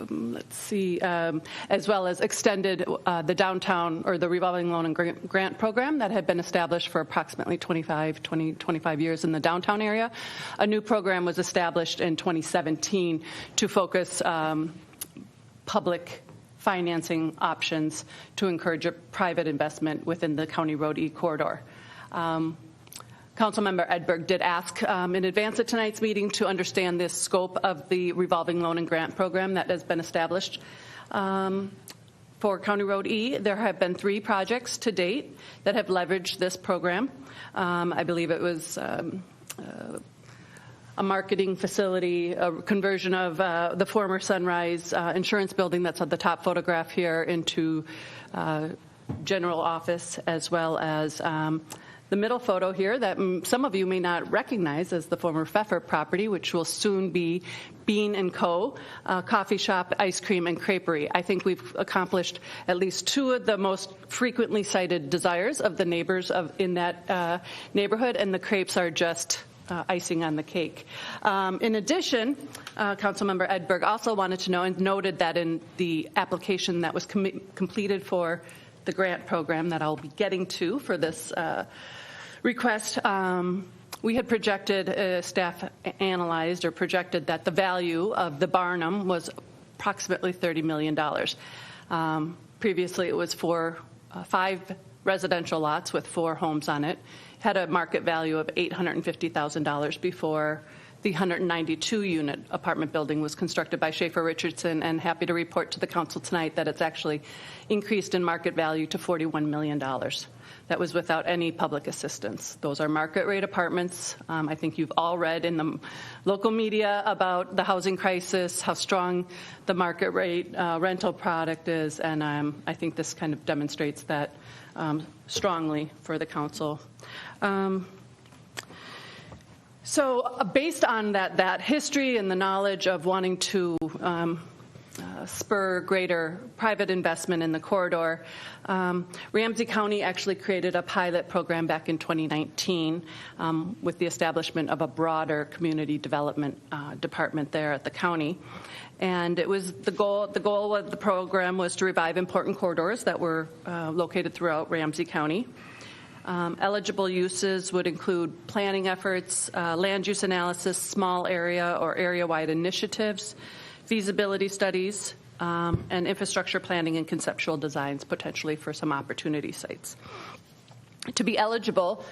Speaker 11: let's see, as well as extended the downtown or the revolving loan and grant program that had been established for approximately 25 years in the downtown area. A new program was established in 2017 to focus public financing options to encourage a private investment within the County Road E corridor. Councilmember Edberg did ask in advance of tonight's meeting to understand this scope of the revolving loan and grant program that has been established for County Road E. There have been 3 projects to date that have leveraged this program. I believe it was a marketing facility, a conversion of the former Sunrise insurance building that's on the top photograph here into general office, as well as the middle photo here that some of you may not recognize as the former Pfeffer property, which will soon be Bean & Co., coffee shop, ice cream, and creperie. I think we've accomplished at least 2 of the most frequently cited desires of the neighbors in that neighborhood, and the crepes are just icing on the cake. In addition, Councilmember Edberg also wanted to know and noted that in the application that was completed for the grant program that I'll be getting to for this request, we had projected, staff analyzed or projected that the value of the Barnum was approximately $30 million. Previously, it was for 5 residential lots with 4 homes on it. Had a market value of $850,000 before the 192-unit apartment building was constructed by Schaefer Richardson, and happy to report to the council tonight that it's actually increased in market value to $41 million. That was without any public assistance. Those are market rate apartments. I think you've all read in the local media about the housing crisis, how strong the market rate rental product is, and I think this kind of demonstrates that So based on that history and the knowledge of wanting to spur greater private investment in the corridor, Ramsey County actually created a pilot program back in 2019 with the establishment of a broader community development department there at the county. And it was the goal of the program was to revive important corridors that were located throughout Ramsey County. Eligible uses would include planning efforts, land use analysis, small area or area-wide initiatives, feasibility studies, and infrastructure planning and conceptual designs, potentially for some opportunity sites. To be eligible,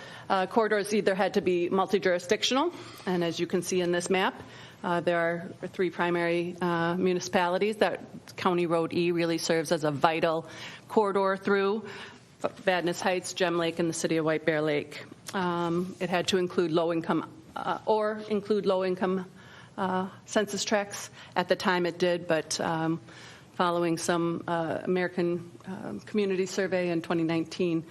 Speaker 11: corridors either had to be multi-jurisdictional, and as you can see in this map, there are 3 primary municipalities that County Road E really serves as a vital corridor through: Vadnais Heights, Gem Lake, and the city of White Bear Lake. It had to include low-income census tracts. At the time it did, but following some American Community Survey in 2019,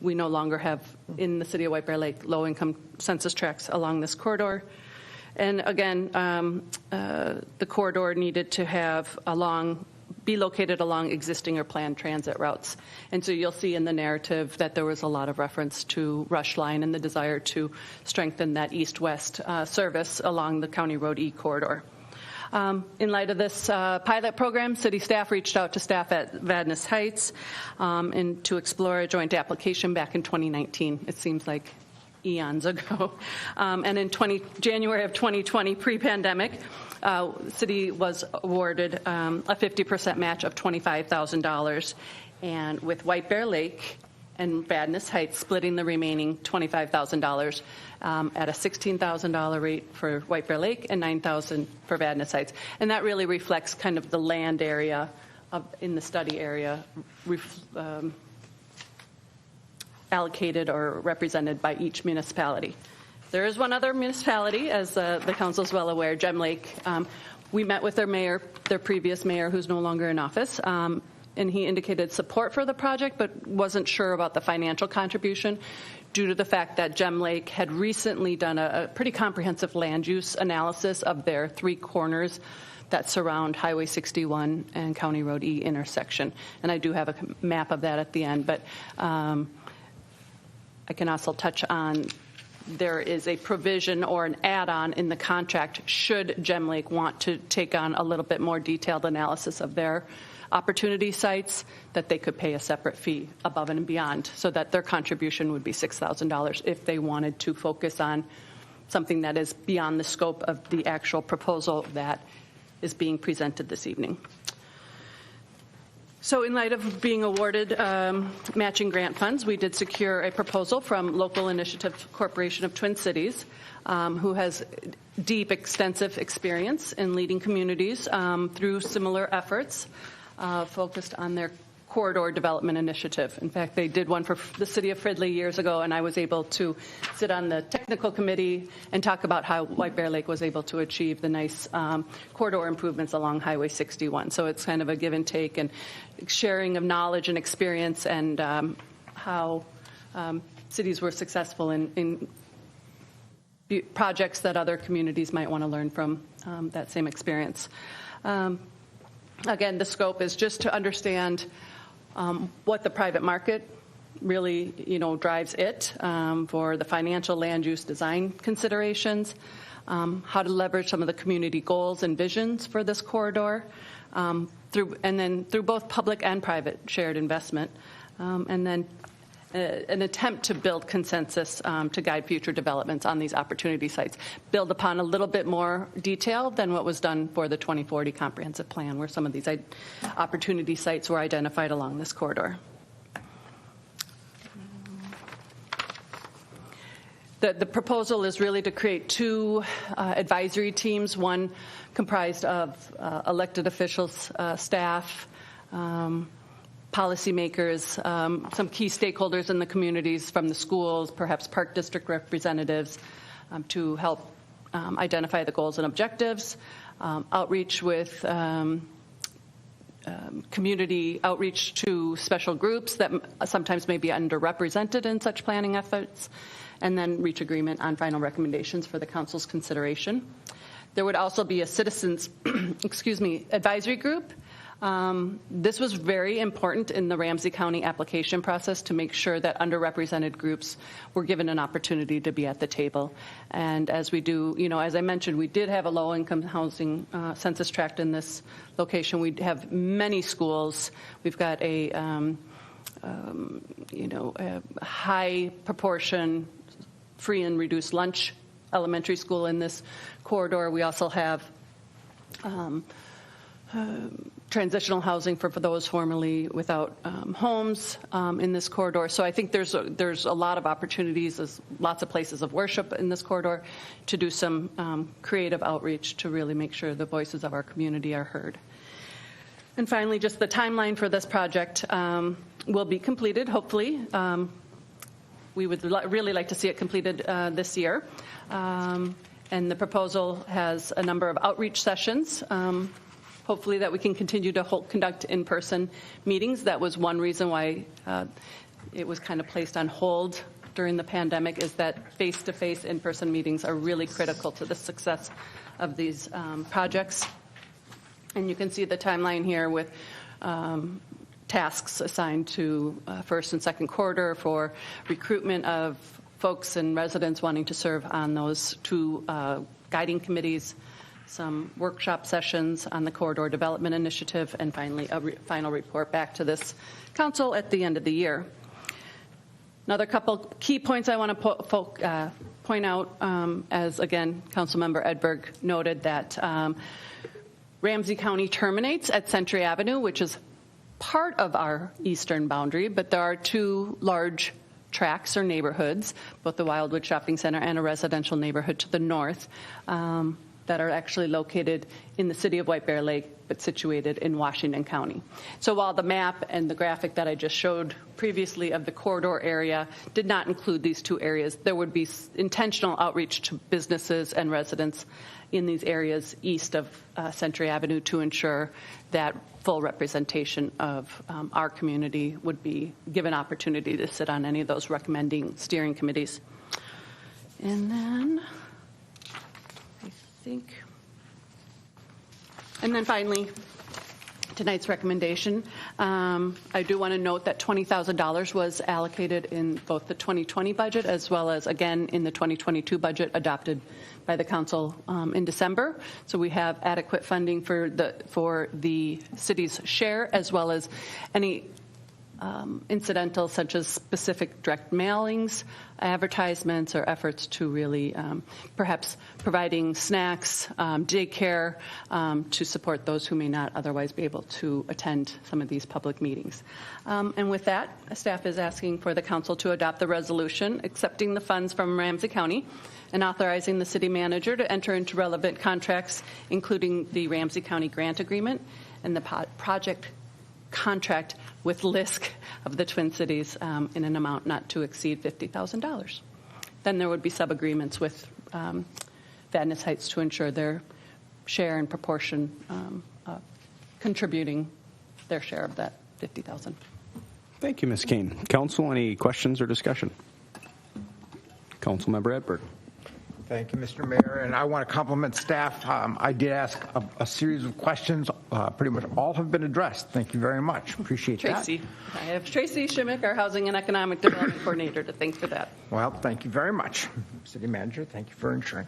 Speaker 11: we no longer have, in the city of White Bear Lake, low-income census tracts along this corridor. And again, the corridor needed to be located along existing or planned transit routes. And so you'll see in the narrative that there was a lot of reference to Rush Line and the desire to strengthen that east-west service along the County Road E corridor. In light of this pilot program, city staff reached out to staff at Vadnais Heights and to explore a joint application back in 2019. It seems like eons ago. And in January of 2020, pre-pandemic, city was awarded a 50% match of $25,000, and with White Bear Lake and Vadnais Heights splitting the remaining $25,000 at a $16,000 rate for White Bear Lake and $9,000 for Vadnais Heights. And that really reflects kind of the land area in the study area allocated or represented by each municipality. There is one other municipality, as the council is well aware, Gem Lake. We met with their previous mayor, who's no longer in office, and he indicated support for the project, but wasn't sure about the financial contribution due to the fact that Gem Lake had recently done a pretty comprehensive land use analysis of their 3 corners that surround Highway 61 and County Road E intersection. And I do have a map of that at the end, but I can also touch on there is a provision or an add-on in the contract should Gem Lake want to take on a little bit more detailed analysis of their opportunity sites, that they could pay a separate fee above and beyond, so that their contribution would be $6,000 if they wanted to focus on something that is beyond the scope of the actual proposal that is being presented this evening. So in light of being awarded matching grant funds, we did secure a proposal from Local Initiative Corporation of Twin Cities, who has deep, extensive experience in leading communities through similar efforts focused on their corridor development initiative. In fact, they did one for the city of Fridley years ago, and I was able to sit on the technical committee and talk about how White Bear Lake was able to achieve the nice corridor improvements along Highway 61. So it's kind of a give and take and sharing of knowledge and experience, and how cities were successful in projects that other communities might want to learn from that same experience. Again, the scope is just to understand what the private market really, drives it for the financial land use design considerations, how to leverage some of the community goals and visions for this corridor, through both public and private shared investment, and then an attempt to build consensus to guide future developments on these opportunity sites, build upon a little bit more detail than what was done for the 2040 comprehensive plan, where some of these opportunity sites were identified along this corridor. The proposal is really to create 2 advisory teams, one comprised of elected officials, staff, policymakers, some key stakeholders in the communities from the schools, perhaps park district representatives, to help identify the goals and objectives, outreach with community outreach to special groups that sometimes may be underrepresented in such planning efforts, and then reach agreement on final recommendations for the council's consideration. There would also be a citizens advisory group. This was very important in the Ramsey County application process to make sure that underrepresented groups were given an opportunity to be at the table. And as we do, as I mentioned, we did have a low-income housing census tract in this location. We have many schools. We've got a high proportion free and reduced lunch elementary school in this corridor. We also have transitional housing for those formerly without homes in this corridor. So I think there's a lot of opportunities, there's lots of places of worship in this corridor to do some creative outreach to really make sure the voices of our community are heard. And finally, just the timeline for this project will be completed, hopefully. We would really like to see it completed this year. And the proposal has a number of outreach sessions, hopefully that we can continue to conduct in-person meetings. That was one reason why it was kind of placed on hold during the pandemic, is that face-to-face in-person meetings are really critical to the success of these projects. And you can see the timeline here with tasks assigned to first and second quarter for recruitment of folks and residents wanting to serve on those two guiding committees, some workshop sessions on the Corridor Development Initiative, and finally a final report back to this council at the end of the year. Another couple key points I want to point out, as again, Councilmember Edberg noted, that Ramsey County terminates at Century Avenue, which is part of our eastern boundary, but there are two large tracts or neighborhoods, both the Wildwood Shopping Center and a residential neighborhood to the north, that are actually located in the city of White Bear Lake, but situated in Washington County. So while the map and the graphic that I just showed previously of the corridor area did not include these two areas, there would be intentional outreach to businesses and residents in these areas east of Century Avenue to ensure that full representation of our community would be given opportunity to sit on any of those recommending steering committees. And then finally, tonight's recommendation. I do want to note that $20,000 was allocated in both the 2020 budget as well as, again, in the 2022 budget adopted by the council in December. So we have adequate funding for the city's share, as well as any incidental, such as specific direct mailings, advertisements, or efforts to really perhaps providing snacks, daycare, to support those who may not otherwise be able to attend some of these public meetings. And with that, staff is asking for the council to adopt the resolution accepting the funds from Ramsey County and authorizing the city manager to enter into relevant contracts, including the Ramsey County grant agreement and the project contract with LISC of the Twin Cities in an amount not to exceed $50,000. Then there would be sub-agreements with Vadnais Heights to ensure their share and proportion of contributing their share of that $50,000.
Speaker 6: Thank you, Ms. Kane. Council, any questions or discussion? Councilmember Edberg.
Speaker 7: Thank you, Mr. Mayor, and I want to compliment staff. I did ask a series of questions. Pretty much all have been addressed. Thank you very much. Appreciate that.
Speaker 11: Tracy. I have Tracy Schimmick, our Housing and Economic Development Coordinator, to thank for that.
Speaker 7: Well, thank you very much, City Manager. Thank you for ensuring.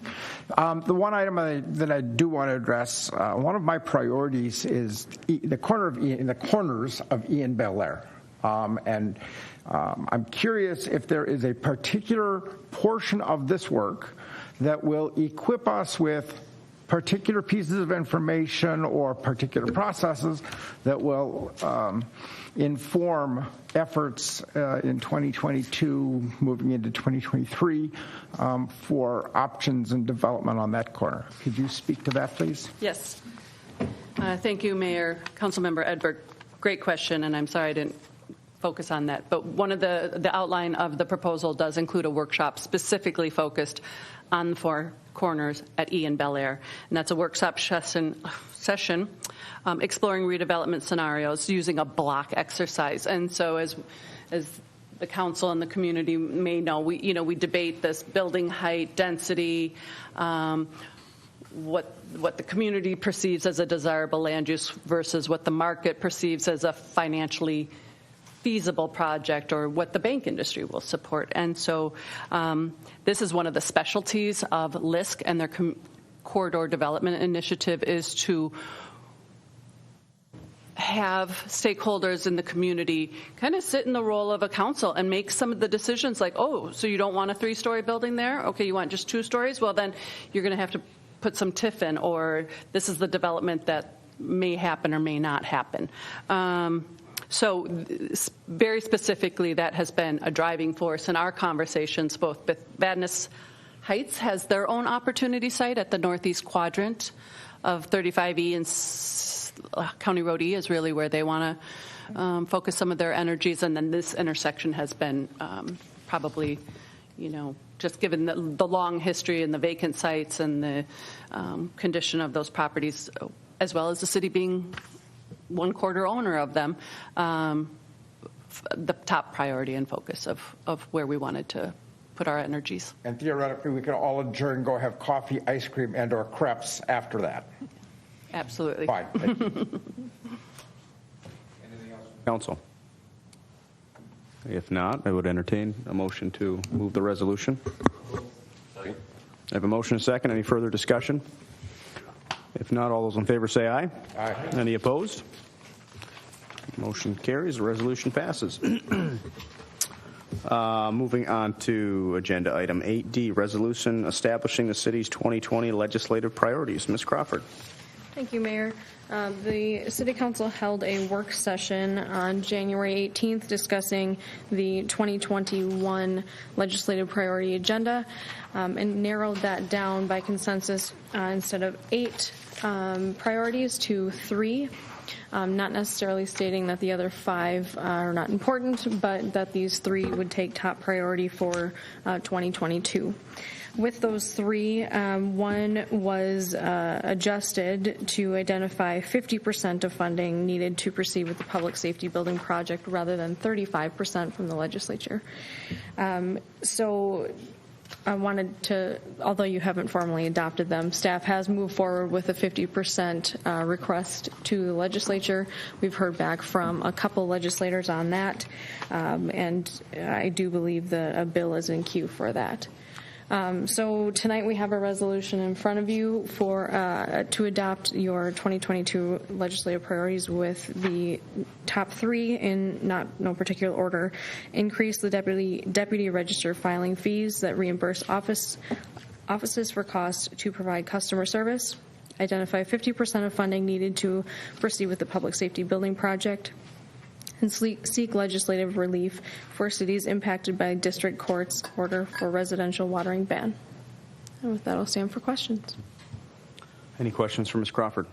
Speaker 7: The one item that I do want to address, one of my priorities is the corners of Ian Bel Air. I'm curious if there is a particular portion of this work that will equip us with particular pieces of information or particular processes that will inform efforts in 2022, moving into 2023, for options and development on that corner. Could you speak to that, please?
Speaker 11: Yes. Thank you, Mayor. Councilmember Edberg. Great question, and I'm sorry I didn't focus on that. But one of the outline of the proposal does include a workshop specifically focused on the four corners at E and Bel Air. And that's a workshop session exploring redevelopment scenarios using a block exercise. And so as the council and the community may know, we debate this building height, density, what the community perceives as a desirable land use versus what the market perceives as a financially feasible project, or what the bank industry will support. And so this is one of the specialties of LISC and their corridor development initiative, is to have stakeholders in the community kind of sit in the role of a council and make some of the decisions, like, oh, so you don't want a 3-story building there? Okay, you want just 2 stories? Well, then you're going to have to put some TIF in, or this is the development that may happen or may not happen. So very specifically, that has been a driving force in our conversations. Both Vadnais Heights has their own opportunity site at the northeast quadrant of 35E, and County Road E is really where they want to focus some of their energies. And then this intersection has been probably, just given the long history and the vacant sites and the condition of those properties, as well as the city being 1/4 owner of them, the top priority and focus of where we wanted to put our energies.
Speaker 7: And theoretically, we could all adjourn, go have coffee, ice cream, and/or crepes after that.
Speaker 11: Absolutely.
Speaker 7: Fine. Thank you.
Speaker 6: Anything else, council? If not, I would entertain a motion to move the resolution. I have a motion and a second. Any further discussion? If not, all those in favor say aye.
Speaker 7: Aye.
Speaker 6: Any opposed? Motion carries. The resolution passes. Moving on to agenda item 8D, resolution establishing the city's 2020 legislative priorities. Ms. Crawford.
Speaker 2: Thank you, Mayor. The City Council held a work session on January 18th discussing the 2021 legislative priority agenda and narrowed that down by consensus instead of 8 priorities to 3. Not necessarily stating that the other 5 are not important, but that these 3 would take top priority for 2022. With those 3, one was adjusted to identify 50% of funding needed to proceed with the public safety building project rather than 35% from the legislature. So I wanted to, although you haven't formally adopted them, staff has moved forward with a 50% request to the legislature. We've heard back from a couple legislators on that, and I do believe that a bill is in queue for that. So tonight we have a resolution in front of you for to adopt your 2022 legislative priorities with the top 3 in no particular order. Increase the deputy register filing fees that reimburse offices for costs to provide customer service. Identify 50% of funding needed to proceed with the public safety building project. And seek legislative relief for cities impacted by district court's order for residential watering ban. And with that, I'll stand for questions.
Speaker 6: Any questions for Ms. Crawford?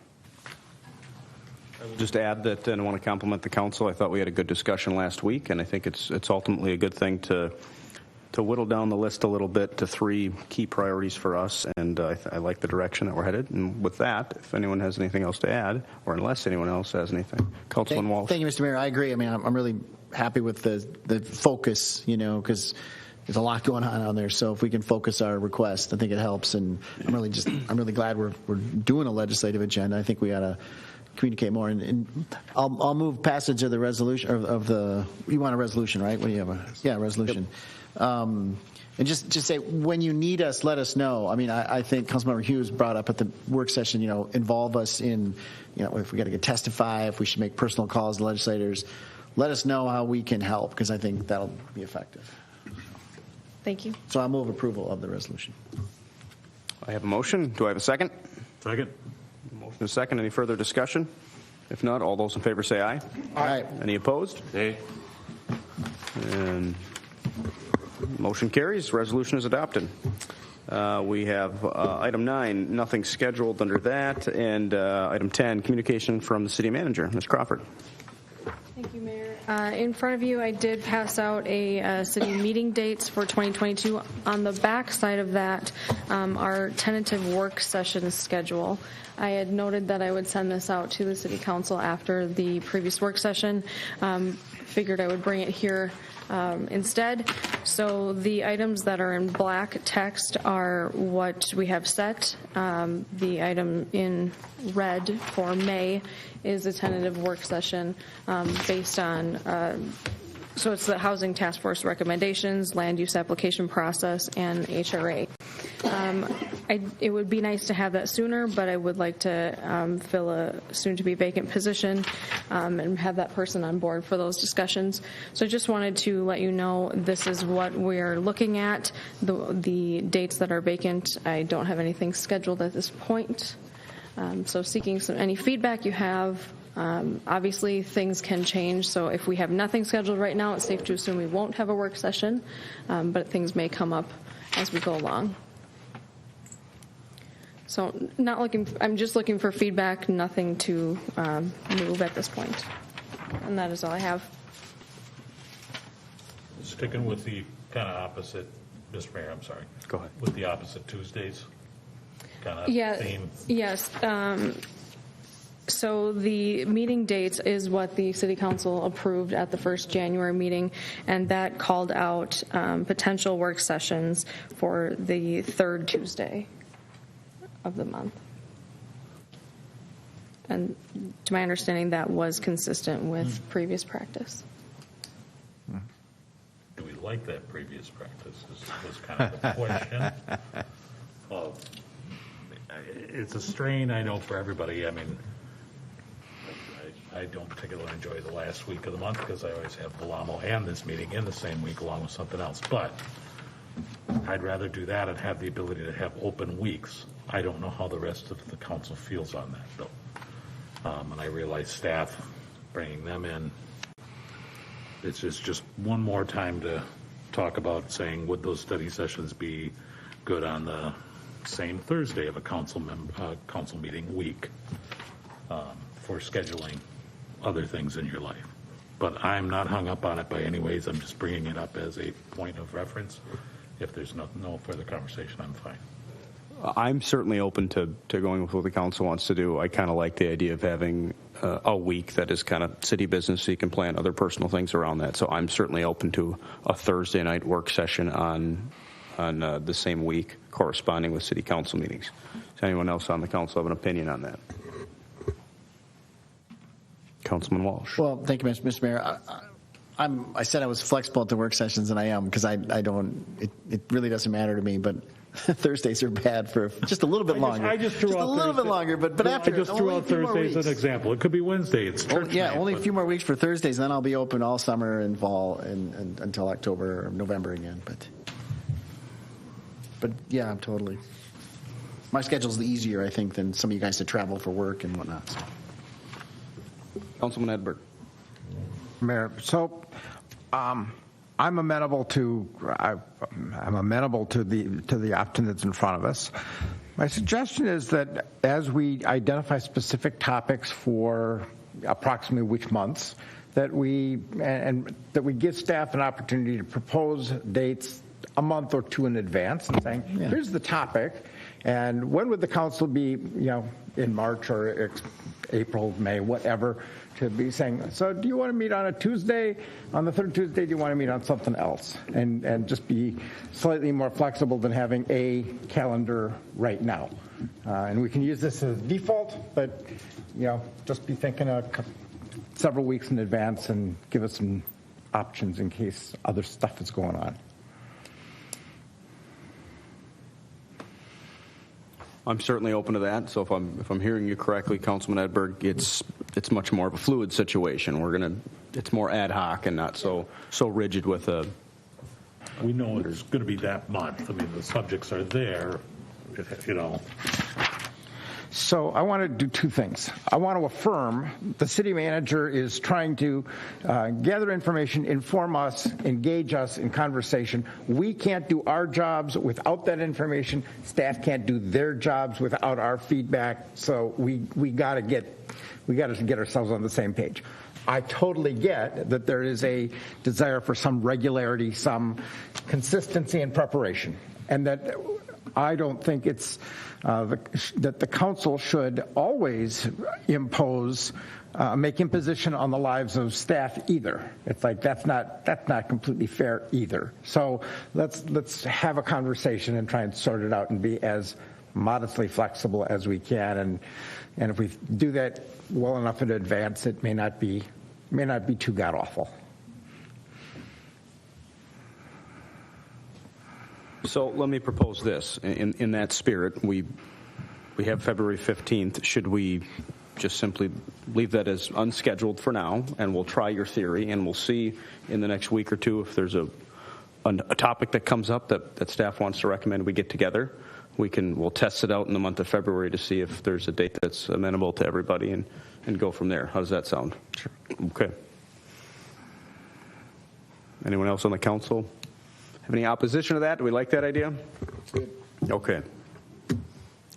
Speaker 6: I will just add that, and I want to compliment the council. I thought we had a good discussion last week, and I think it's ultimately a good thing to whittle down the list a little bit to 3 key priorities for us, and I like the direction that we're headed. And with that, if anyone has anything else to add, or unless anyone else has anything, Councilman Walsh.
Speaker 1: Thank you, Mr. Mayor. I agree. I mean, I'm really happy with the focus, because there's a lot going on there. So if we can focus our request, I think it helps. And I'm really glad we're doing a legislative agenda. I think we ought to communicate more. And I'll move passage of the resolution you want a resolution, right? What do you have? A resolution. Yep. And just say, when you need us, let us know. I mean, I think Councilmember Hughes brought up at the work session, involve us in, if we got to testify, if we should make personal calls to legislators, let us know how we can help, because I think that'll be effective.
Speaker 2: Thank you.
Speaker 1: So I'll move approval of the resolution.
Speaker 6: I have a motion. Do I have a second?
Speaker 9: Second.
Speaker 6: Motion and a second. Any further discussion? If not, all those in favor say aye.
Speaker 1: Aye.
Speaker 6: Any opposed? Aye. And motion carries. Resolution is adopted. We have item 9, nothing scheduled under that, and item 10, communication from the city manager. Ms. Crawford.
Speaker 2: Thank you, Mayor. In front of you, I did pass out a city meeting dates for 2022. On the back side of that, our tentative work session schedule. I had noted that I would send this out to the city council after the previous work session. Figured I would bring it here instead. So the items that are in black text are what we have set. The item in red for May is a tentative work session based on, so it's the Housing Task Force recommendations, land use application process, and HRA. It would be nice to have that sooner, but I would like to fill a soon-to-be vacant position and have that person on board for those discussions. So I just wanted to let you know this is what we're looking at, the dates that are vacant. I don't have anything scheduled at this point. So seeking any feedback you have. Obviously, things can change, so if we have nothing scheduled right now, it's safe to assume we won't have a work session, but things may come up as we go along. So I'm just looking for feedback, nothing to move at this point. And that is all I have.
Speaker 9: Sticking with the kind of opposite, Mr. Mayor, I'm sorry.
Speaker 6: Go ahead.
Speaker 9: With the opposite Tuesdays kind of theme.
Speaker 2: Yes. So the meeting dates is what the City Council approved at the first January meeting, and that called out potential work sessions for the third Tuesday of the month. And to my understanding, that was consistent with previous practice.
Speaker 9: Do we like that previous practice was kind of the question. It's a strain, I know, for everybody. I mean, I don't particularly enjoy the last week of the month because I always have Belamo and this meeting in the same week along with something else. But I'd rather do that and have the ability to have open weeks. I don't know how the rest of the council feels on that, though. And I realize staff, bringing them in, it's just one more time to talk about saying, would those study sessions be good on the same Thursday of a council meeting week for scheduling other things in your life. But I'm not hung up on it by any ways. I'm just bringing it up as a point of reference. If there's no further conversation, I'm fine.
Speaker 6: I'm certainly open to going with what the council wants to do. I kind of like the idea of having a week that is kind of city business so you can plan other personal things around that. So I'm certainly open to a Thursday night work session on the same week corresponding with city council meetings. Does anyone else on the council have an opinion on that? Councilman Walsh.
Speaker 1: Well, thank you, Mr. Mayor. I said I was flexible at the work sessions, and I am, because I don't. It really doesn't matter to me, but Thursdays are bad for just a little bit longer.
Speaker 9: I just threw out
Speaker 1: a little bit longer, but after
Speaker 9: I just threw out Thursday as an example. It could be Wednesday. It's church night,
Speaker 1: only a few more weeks for Thursdays, and then I'll be open all summer and fall and until October or November again. But yeah, I'm totally. My schedule's easier, I think, than some of you guys to travel for work and whatnot. So.
Speaker 6: Councilman Edberg.
Speaker 7: Mayor, so I'm amenable to the option that's in front of us. My suggestion is that as we identify specific topics for approximately which months, that we give staff an opportunity to propose dates a month or two in advance and saying, here's the topic, and when would the council be, in March or April, May, whatever, to be saying, so do you want to meet on a Tuesday? On the third Tuesday, do you want to meet on something else? And just be slightly more flexible than having a calendar right now. And we can use this as default, but, just be thinking several weeks in advance and give us some options in case other stuff is going on.
Speaker 6: I'm certainly open to that. So if I'm hearing you correctly, Councilman Edberg, it's much more of a fluid situation. It's more ad hoc and not so rigid with a.
Speaker 9: We know it's going to be that month. I mean, the subjects are there,
Speaker 7: So I want to do two things. I want to affirm the city manager is trying to gather information, inform us, engage us in conversation. We can't do our jobs without that information. Staff can't do their jobs without our feedback. So we got to get ourselves on the same page. I totally get that there is a desire for some regularity, some consistency in preparation, and that I don't think it's that the council should always impose make imposition on the lives of staff either. It's like that's not completely fair either. So let's have a conversation and try and sort it out and be as modestly flexible as we can. And if we do that well enough in advance, it may not be too god awful.
Speaker 6: So let me propose this. In that spirit, we have February 15th. Should we just simply leave that as unscheduled for now, and we'll try your theory, and we'll see in the next week or two if there's a topic that comes up that staff wants to recommend we get together. We'll test it out in the month of February to see if there's a date that's amenable to everybody and go from there. How does that sound? Sure. Okay. Anyone else on the council have any opposition to that? Do we like that idea? Good. Okay.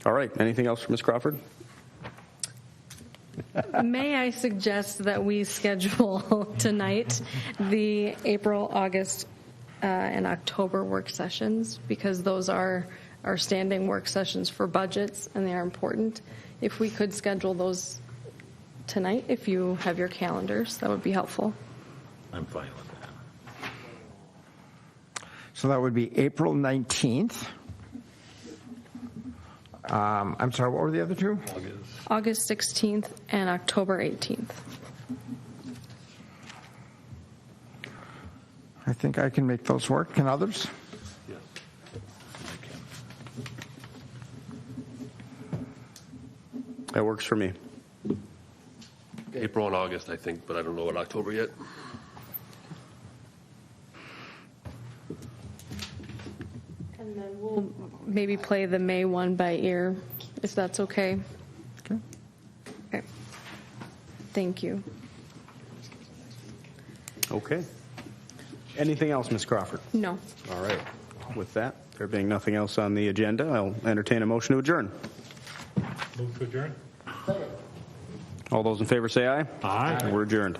Speaker 6: All right. Anything else for Ms. Crawford?
Speaker 2: May I suggest that we schedule tonight the April, August, and October work sessions, because those are our standing work sessions for budgets, and they are important. If we could schedule those tonight, if you have your calendars, that would be helpful.
Speaker 9: I'm fine with that.
Speaker 7: So that would be April 19th. I'm sorry, what were the other two?
Speaker 2: August 16th and October 18th.
Speaker 7: I think I can make those work. Can others?
Speaker 9: Yes.
Speaker 6: That works for me.
Speaker 12: April and August, I think, but I don't know about October yet.
Speaker 2: And then we'll maybe play the May one by ear, if that's okay.
Speaker 7: Okay.
Speaker 2: Okay. Thank you.
Speaker 6: Okay. Anything else, Ms. Crawford?
Speaker 2: No.
Speaker 6: All right. With that, there being nothing else on the agenda, I'll entertain a motion to adjourn.
Speaker 9: Move to adjourn.
Speaker 6: All those in favor say aye.
Speaker 9: Aye.
Speaker 6: We're adjourned.